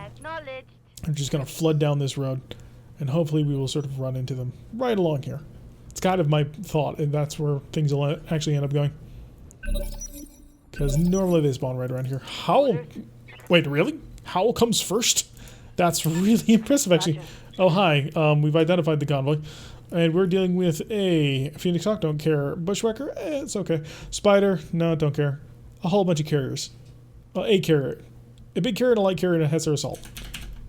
I'm just going to flood down this road, and hopefully we will sort of run into them right along here. It's kind of my thought, and that's where things will actually end up going. Because normally they spawn right around here. Howl... Wait, really? Howl comes first? That's really impressive, actually. Oh, hi. We've identified the convoy. And we're dealing with a Phoenix Hawk, don't care. Bushwhacker, it's okay. Spider, no, don't care. A whole bunch of carriers. A carrier. A big carrier, and a light carrier, and a Hesser Assault.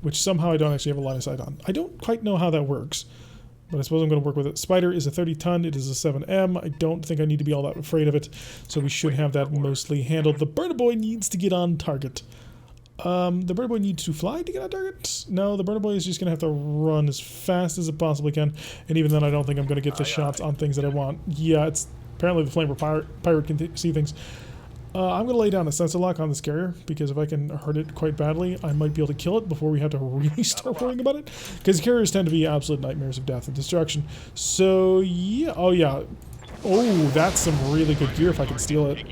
Which somehow I don't actually have a line of sight on. I don't quite know how that works. But I suppose I'm going to work with it. Spider is a 30-ton. It is a 7M. I don't think I need to be all that afraid of it. So we should have that mostly handled. The Burner Boy needs to get on target. The Burner Boy needs to fly to get on target? No, the Burner Boy is just going to have to run as fast as it possibly can. And even then, I don't think I'm going to get the shots on things that I want. Yeah, it's apparently the Flamer Pirate can see things. I'm going to lay down a sensor lock on this carrier, because if I can hurt it quite badly, I might be able to kill it before we have to really start worrying about it. Because carriers tend to be absolute nightmares of death and destruction. So, yeah. Oh, yeah. Oh, that's some really good gear if I can steal it.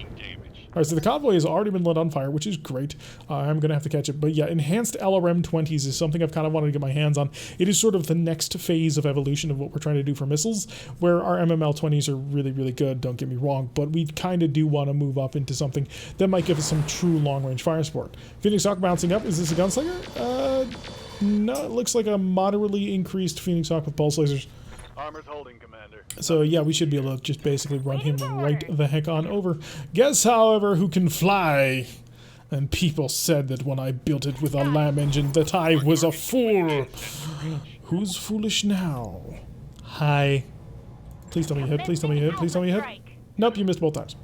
Alright, so the convoy has already been lit on fire, which is great. I'm going to have to catch it. But yeah, enhanced LRM-20s is something I've kind of wanted to get my hands on. It is sort of the next phase of evolution of what we're trying to do for missiles, where our MML-20s are really, really good, don't get me wrong, but we kind of do want to move up into something that might give us some true long-range fire support. Phoenix Hawk bouncing up. Is this a gunslinger? No, it looks like a moderately increased Phoenix Hawk with pulse lasers. Armor's holding, Commander. So yeah, we should be able to just basically run him right the heck on over. Guess, however, who can fly? And people said that when I built it with a LAM engine that I was a fool. Who's foolish now? Hi. Please tell me you hit, please tell me you hit, please tell me you hit. Nope, you missed both times.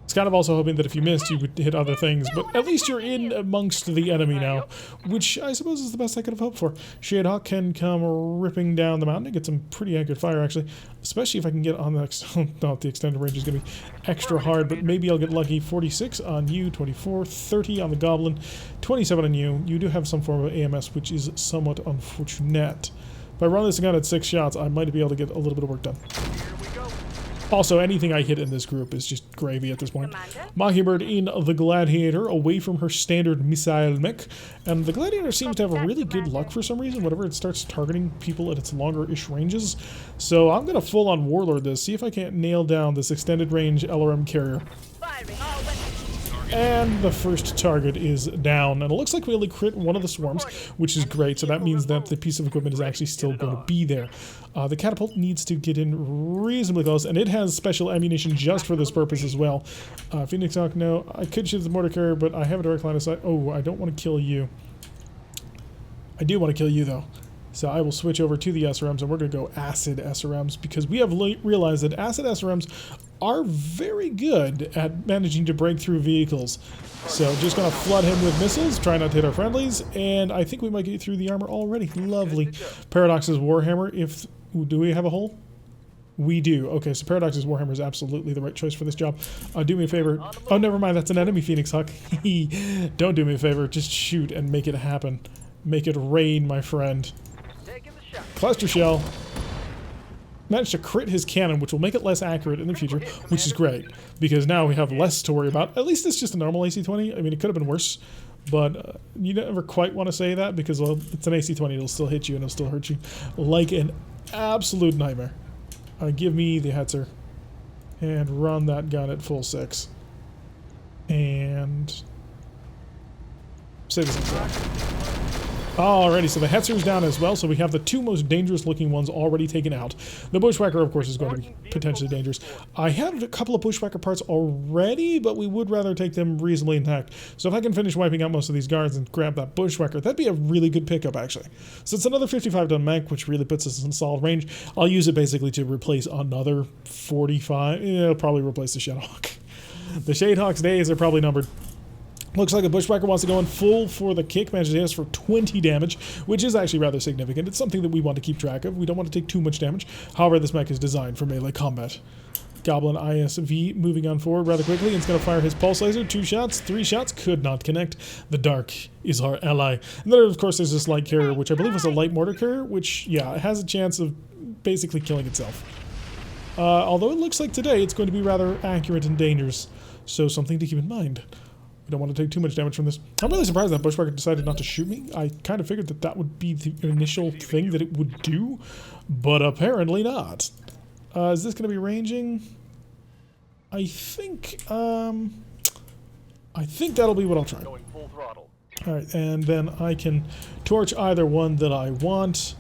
It's kind of also hoping that if you missed, you would hit other things, but at least you're in amongst the enemy now, which I suppose is the best I could have hoped for. Shadehawk can come ripping down the mountain and get some pretty accurate fire, actually, especially if I can get on the... No, the extended range is going to be extra hard, but maybe I'll get lucky. 46 on you, 24, 30 on the Goblin, 27 on you. You do have some form of AMS, which is somewhat unfortunate. If I run this gun at 6 shots, I might be able to get a little bit of work done. Also, anything I hit in this group is just gravy at this point. Mockingbird in the Gladiator, away from her standard missile mech. And the Gladiator seems to have a really good luck for some reason whenever it starts targeting people at its longer-ish ranges. So I'm going to full-on Warlord this, see if I can't nail down this extended range LRM carrier. And the first target is down. And it looks like we only crit one of the swarms, which is great. So that means that the piece of equipment is actually still going to be there. The catapult needs to get in reasonably close, and it has special ammunition just for this purpose as well. Phoenix Hawk, no. I could shoot the mortar carrier, but I have a direct line of sight. Oh, I don't want to kill you. I do want to kill you, though. So I will switch over to the SRMs, and we're going to go acid SRMs, because we have realized that acid SRMs are very good at managing to break through vehicles. So just going to flood him with missiles, try not to hit our friendlies, and I think we might get through the armor already. Lovely. Paradox's Warhammer, if... Do we have a hole? We do. Okay, so Paradox's Warhammer is absolutely the right choice for this job. Do me a favor. Oh, never mind, that's an enemy Phoenix Hawk. Don't do me a favor, just shoot and make it happen. Make it rain, my friend. Cluster shell. Managed to crit his cannon, which will make it less accurate in the future, which is great, because now we have less to worry about. At least it's just a normal AC-20. I mean, it could have been worse, but you never quite want to say that, because, well, it's an AC-20. It'll still hit you, and it'll still hurt you like an absolute nightmare. Give me the Hetzer, and run that gun at full 6. And... save this. Alrighty, so the Hetzer's down as well, so we have the two most dangerous looking ones already taken out. The Bushwhacker, of course, is going to be potentially dangerous. I have a couple of Bushwhacker parts already, but we would rather take them reasonably intact. So if I can finish wiping out most of these guards and grab that Bushwhacker, that'd be a really good pickup, actually. So it's another 55 ton mech, which really puts us in solid range. I'll use it basically to replace another 45. Yeah, it'll probably replace the Shadowhawk. The Shadehawk's days are probably numbered. Looks like the Bushwhacker wants to go in full for the kick, manages to hit us for 20 damage, which is actually rather significant. It's something that we want to keep track of. We don't want to take too much damage. However, this mech is designed for melee combat. Goblin ISV moving on forward rather quickly. It's going to fire his pulse laser. 2 shots, 3 shots, could not connect. The dark is our ally. And then, of course, there's this light carrier, which I believe is a light mortar carrier, which, yeah, it has a chance of basically killing itself. Although it looks like today it's going to be rather accurate and dangerous, so something to keep in mind. We don't want to take too much damage from this. I'm really surprised that Bushwhacker decided not to shoot me. I kind of figured that that would be the initial thing that it would do, but apparently not. Is this going to be ranging? I think that'll be what I'll try. Going full throttle. Alright, and then I can torch either one that I want.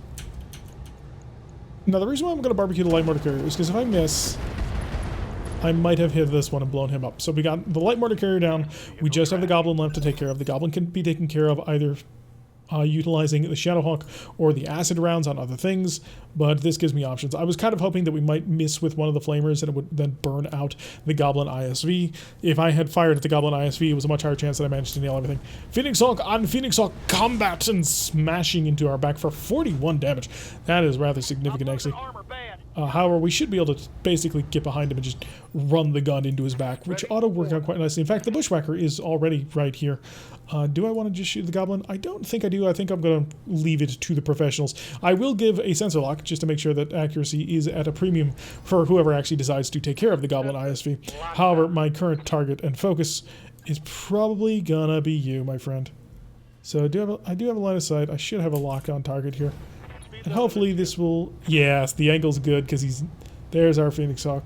Now, the reason why I'm going to barbecue the light mortar carrier is because if I miss, I might have hit this one and blown him up. So we got the light mortar carrier down. We just have the Goblin left to take care of. The Goblin can be taken care of either utilizing the Shadowhawk or the acid rounds on other things, but this gives me options. I was kind of hoping that we might miss with one of the flamers and it would then burn out the Goblin ISV. If I had fired at the Goblin ISV, it was a much higher chance that I managed to nail everything. Phoenix Hawk on Phoenix Hawk combat and smashing into our back for 41 damage. That is rather significant, actually. However, we should be able to basically get behind him and just run the gun into his back, which ought to work out quite nicely. In fact, the Bushwhacker is already right here. Do I want to just shoot the Goblin? I don't think I do. I think I'm going to leave it to the professionals. I will give a sensor lock just to make sure that accuracy is at a premium for whoever actually decides to take care of the Goblin ISV. However, my current target and focus is probably gonna be you, my friend. So I do have a line of sight. I should have a lock on target here. And hopefully this will... Yes, the angle's good because there's our Phoenix Hawk.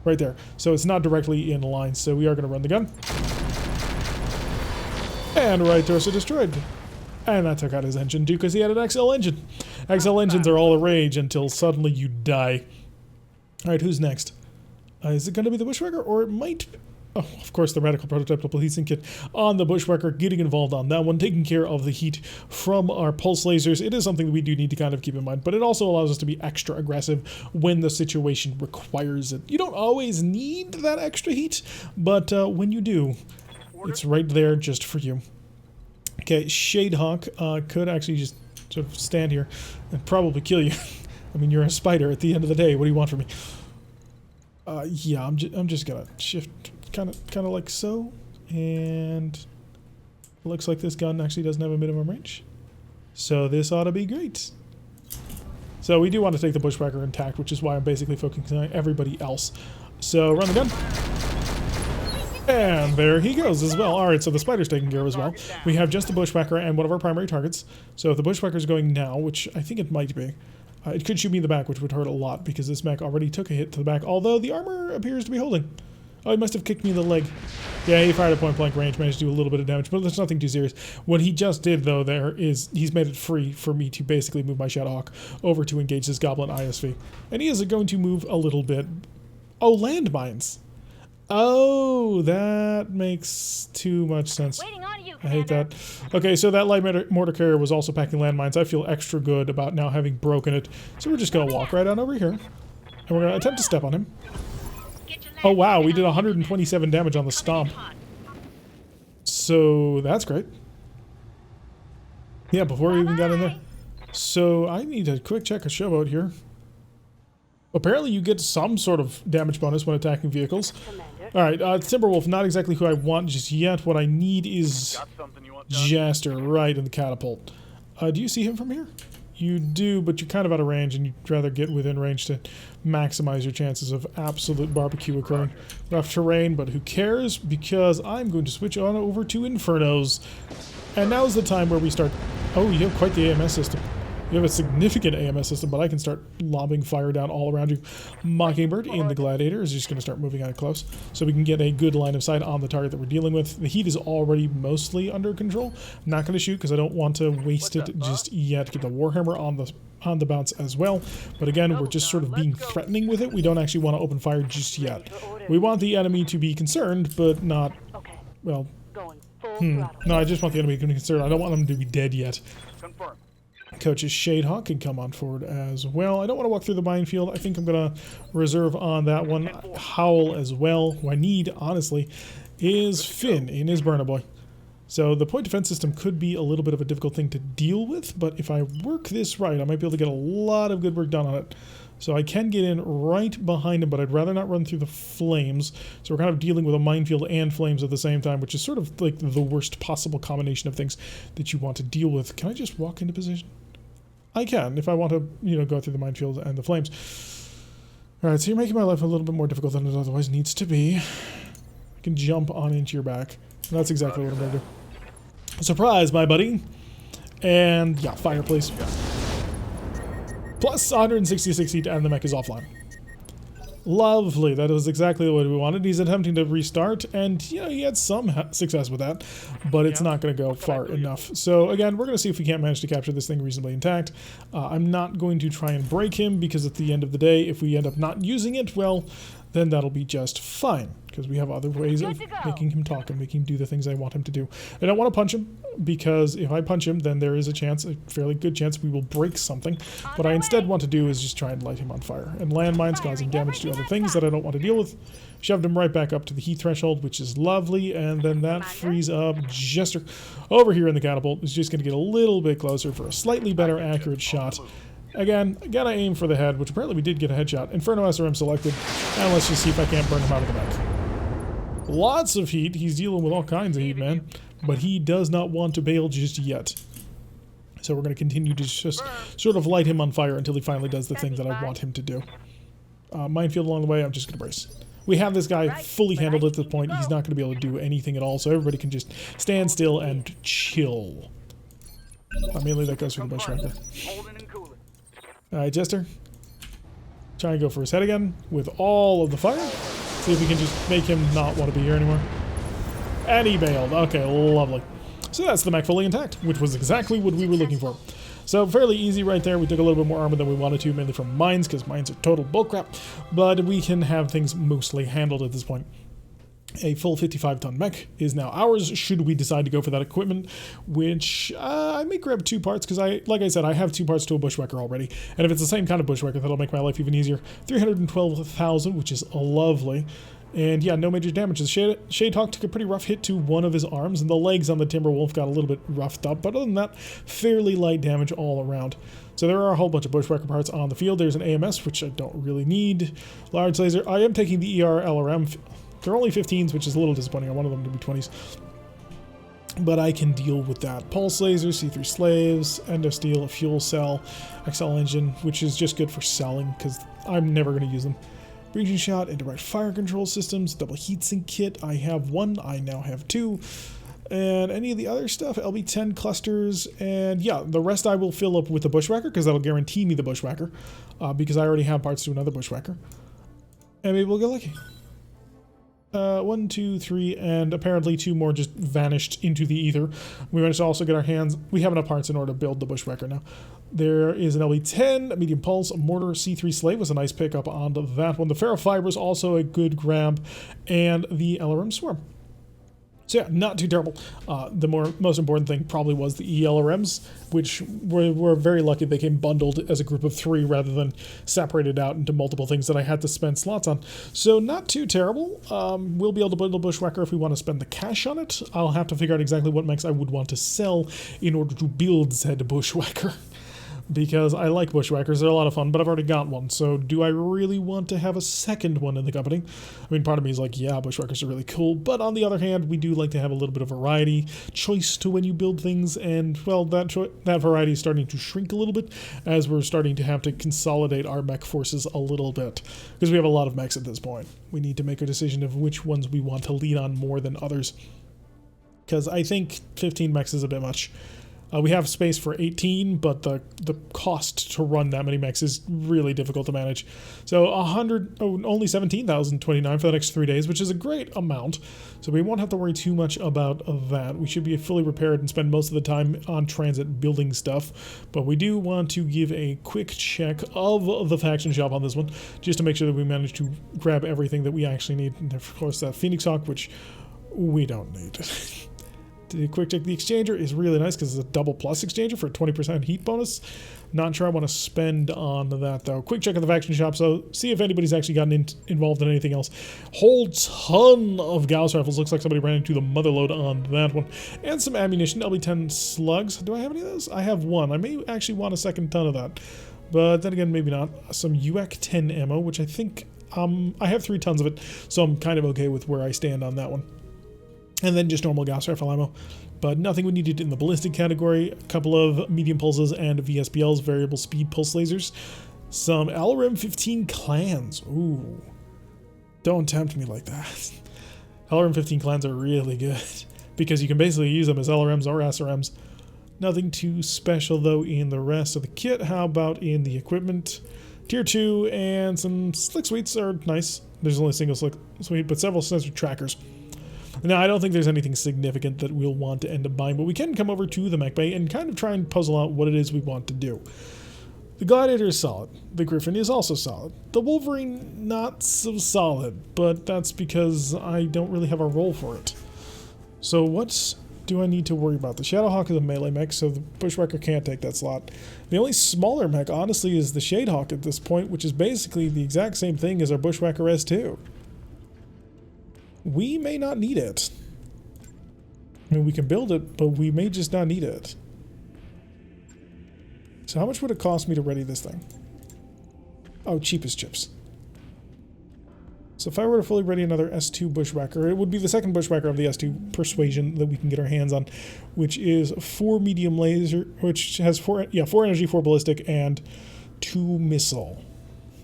Right there. So it's not directly in line, so we are going to run the gun. And right torso destroyed. And that took out his engine too because he had an XL engine. XL engines are all the rage until suddenly you die. Alright, who's next? Is it going to be the Bushwhacker or it might... Oh, of course, the radical prototype policing kit on the Bushwhacker, getting involved on that one, taking care of the heat from our pulse lasers. It is something that we do need to kind of keep in mind, but it also allows us to be extra aggressive when the situation requires it. You don't always need that extra heat, but when you do, it's right there just for you. Okay, Shadehawk could actually just sort of stand here and probably kill you. I mean, you're a spider at the end of the day. What do you want from me? Yeah, I'm just gonna shift kind of like so, and looks like this gun actually doesn't have a minimum range, so this ought to be great. So we do want to take the Bushwhacker intact, which is why I'm basically focusing on everybody else. So run the gun, and there he goes as well. All right, so the spider's taken care of as well. We have just the Bushwhacker and one of our primary targets. So if the Bushwhacker's going now, which I think it might be, it could shoot me in the back, which would hurt a lot because this mech already took a hit to the back, although the armor appears to be holding. Oh, he must have kicked me in the leg. Yeah, he fired at point-blank range, managed to do a little bit of damage, but there's nothing too serious. What he just did, though, he's made it free for me to basically move my Shadowhawk over to engage this Goblin ISV. And he is going to move a little bit. Oh, landmines. Oh, that makes too much sense. I hate that. Okay, so that light mortar carrier was also packing landmines. I feel extra good about now having broken it. So we're just going to walk right on over here. And we're going to attempt to step on him. Oh wow, we did 127 damage on the stomp. So that's great. Yeah, before we even got in there. So I need to quick check a showboat here. Apparently you get some sort of damage bonus when attacking vehicles. Alright, Timberwolf, not exactly who I want just yet. What I need is Jaster, right in the catapult. Do you see him from here? You do, but you're kind of out of range, and you'd rather get within range to maximize your chances of absolute barbecue occurring. Rough terrain, but who cares? Because I'm going to switch on over to Infernos. And now's the time where we start... Oh, you have quite the AMS system. You have a significant AMS system, but I can start lobbing fire down all around you. Mockingbird in the Gladiator is just going to start moving out close, so we can get a good line of sight on the target that we're dealing with. The heat is already mostly under control. I'm not going to shoot because I don't want to waste it just yet. Get the Warhammer on the bounce as well. But again, we're just sort of being threatening with it. We don't actually want to open fire just yet. We want the enemy to be concerned, but not, well, no, I just want the enemy to be concerned. I don't want them to be dead yet. Confirm. Coach's Shadehawk can come on forward as well. I don't want to walk through the minefield. I think I'm going to reserve on that one. Howl as well, who I need, honestly, is Finn in his Burner Boy. So the point defense system could be a little bit of a difficult thing to deal with, but if I work this right, I might be able to get a lot of good work done on it. So I can get in right behind him, but I'd rather not run through the flames. So we're kind of dealing with a minefield and flames at the same time, which is sort of like the worst possible combination of things that you want to deal with. Can I just walk into position? I can, if I want to, you know, go through the minefield and the flames. All right, so you're making my life a little bit more difficult than it otherwise needs to be. I can jump on into your back. And that's exactly what I'm going to do. Surprise, my buddy. And yeah, fire, please. Plus 166 heat and the mech is offline. Lovely, that was exactly what we wanted. He's attempting to restart, and you know, he had some success with that, but it's not going to go far enough. So again, we're going to see if we can't manage to capture this thing reasonably intact. I'm not going to try and break him, because at the end of the day, if we end up not using it, well, then that'll be just fine, because we have other ways of making him talk and making him do the things I want him to do. I don't want to punch him, because if I punch him, then there is a chance, a fairly good chance, we will break something. What I instead want to do is just try and light him on fire. And landmines causing damage to other things that I don't want to deal with. Shoved him right back up to the heat threshold, which is lovely, and then that frees up Jester over here in the catapult. Is just going to get a little bit closer for a slightly better accurate shot. Again, gotta aim for the head, which apparently we did get a headshot. Inferno SRM selected, and let's just see if I can't burn him out of the back. Lots of heat. He's dealing with all kinds of heat, man. But he does not want to bail just yet. So we're going to continue to just sort of light him on fire until he finally does the thing that I want him to do. Minefield along the way, I'm just going to brace. We have this guy fully handled at this point. He's not going to be able to do anything at all, so everybody can just stand still and chill. Mainly that goes for the bushwhacker. Alright, Jester. Try and go for his head again with all of the fire. See if we can just make him not want to be here anymore. And he bailed. Okay, lovely. So that's the mech fully intact, which was exactly what we were looking for. So fairly easy right there. We took a little bit more armor than we wanted to, mainly from mines, because mines are total bullcrap. But we can have things mostly handled at this point. A full 55-ton mech is now ours, should we decide to go for that equipment, which I may grab 2 parts, because like I said, I have 2 parts to a bushwhacker already, and if it's the same kind of bushwhacker, that'll make my life even easier. 312,000, which is lovely. And yeah, no major damage. The Shadehawk took a pretty rough hit to one of his arms, and the legs on the Timberwolf got a little bit roughed up, but other than that, fairly light damage all around. So there are a whole bunch of bushwhacker parts on the field. There's an AMS, which I don't really need. Large laser. I am taking the ER LRM. They're only 15s, which is a little disappointing. I wanted them to be 20s. But I can deal with that. Pulse laser, C3 slaves, endo steel, a fuel cell, XL engine, which is just good for selling, because I'm never going to use them. Breaching shot, indirect fire control systems, double heatsink kit. I have 1, I now have 2. And any of the other stuff, LB10 clusters, and yeah, the rest I will fill up with the bushwhacker, because that'll guarantee me the bushwhacker, because I already have parts to another bushwhacker. And maybe we'll get lucky. 1, 2, 3, and apparently 2 more just vanished into the ether. We managed to also get our hands... We have enough parts in order to build the bushwhacker now. There is an LB10, a medium pulse, a mortar, C3 slave was a nice pickup on that one. The ferrofiber is also a good grab, and the LRM swarm. So yeah, not too terrible. The most important thing probably was the ELRMs, which were very lucky they came bundled as a group of 3 rather than separated out into multiple things that I had to spend slots on. So not too terrible. We'll be able to bundle Bushwhacker if we want to spend the cash on it. I'll have to figure out exactly what mechs I would want to sell in order to build said Bushwhacker. Because I like bushwhackers, they're a lot of fun, but I've already got one, so do I really want to have a second one in the company? I mean, part of me is like, yeah, bushwhackers are really cool, but on the other hand, we do like to have a little bit of variety, choice to when you build things, and, well, that variety is starting to shrink a little bit as we're starting to have to consolidate our mech forces a little bit, because we have a lot of mechs at this point. We need to make a decision of which ones we want to lead on more than others, because I think 15 mechs is a bit much. We have space for 18, but the cost to run that many mechs is really difficult to manage. So only 17,029 for the next 3 days, which is a great amount. So we won't have to worry too much about that. We should be fully repaired and spend most of the time on transit building stuff. But we do want to give a quick check of the faction shop on this one, just to make sure that we manage to grab everything that we actually need. And of course, that Phoenix Hawk, which we don't need. The quick check, the exchanger is really nice because it's a double plus exchanger for a 20% heat bonus. Not sure I want to spend on that though. Quick check of the faction shop, so see if anybody's actually gotten involved in anything else. Whole ton of Gauss rifles. Looks like somebody ran into the motherload on that one. And some ammunition, LB10 slugs. Do I have any of those? I have one. I may actually want a second ton of that. But then again, maybe not. Some UAC-10 ammo, which I think I have 3 tons of it, so I'm kind of okay with where I stand on that one. And then just normal Gauss rifle ammo, but nothing we needed in the ballistic category. A couple of medium pulses and VSPLs, variable speed pulse lasers. Some LRM 15 clans. Ooh, don't tempt me like that. LRM 15 clans are really good because you can basically use them as LRMs or SRMs. Nothing too special though in the rest of the kit. How about in the equipment? Tier 2 and some slick suites are nice. There's only a single slick suite, but several sensor trackers. Now, I don't think there's anything significant that we'll want to end up buying, but we can come over to the mech bay and kind of try and puzzle out what it is we want to do. The Gladiator is solid. The Griffin is also solid. The Wolverine, not so solid, but that's because I don't really have a role for it. So what do I need to worry about? The Shadowhawk is a melee mech, so the Bushwhacker can't take that slot. The only smaller mech, honestly, is the Shadehawk at this point, which is basically the exact same thing as our Bushwhacker S2. We may not need it. I mean, we can build it, but we may just not need it. So how much would it cost me to ready this thing? Oh, cheap as chips. So if I were to fully ready another S2 Bushwhacker, it would be the second Bushwhacker of the S2 Persuasion that we can get our hands on, which is 4 medium laser, which has 4 energy, 4 ballistic, and 2 missile.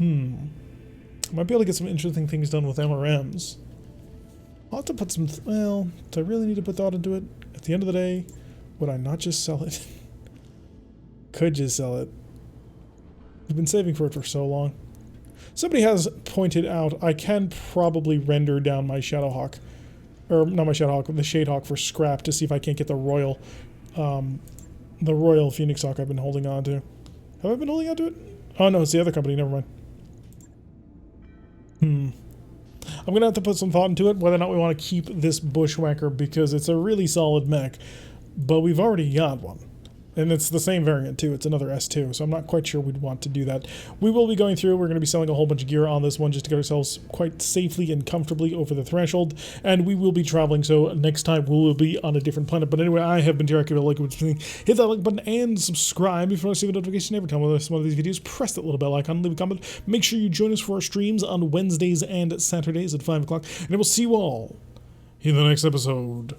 Might be able to get some interesting things done with MRMs. I'll have to put some, well, do I really need to put thought into it? At the end of the day, would I not just sell it? Could just sell it. I've been saving for it for so long. Somebody has pointed out I can probably render down my Shadowhawk, or not my Shadowhawk, the Shadehawk for scrap to see if I can't get the Royal Phoenix Hawk I've been holding on to. Have I been holding on to it? Oh no, it's the other company, never mind. I'm going to have to put some thought into it, whether or not we want to keep this Bushwhacker, because it's a really solid mech, but we've already got one. And it's the same variant too, it's another S2, so I'm not quite sure we'd want to do that. We will be going through, we're going to be selling a whole bunch of gear on this one just to get ourselves quite safely and comfortably over the threshold, and we will be traveling, so next time we will be on a different planet. But anyway, I have been Derek. Hit that like button and subscribe if you want to see the notification every time we release one of these videos. Press that little bell icon, leave a comment. Make sure you join us for our streams on Wednesdays and Saturdays at 5 o'clock, and I will see you all in the next episode.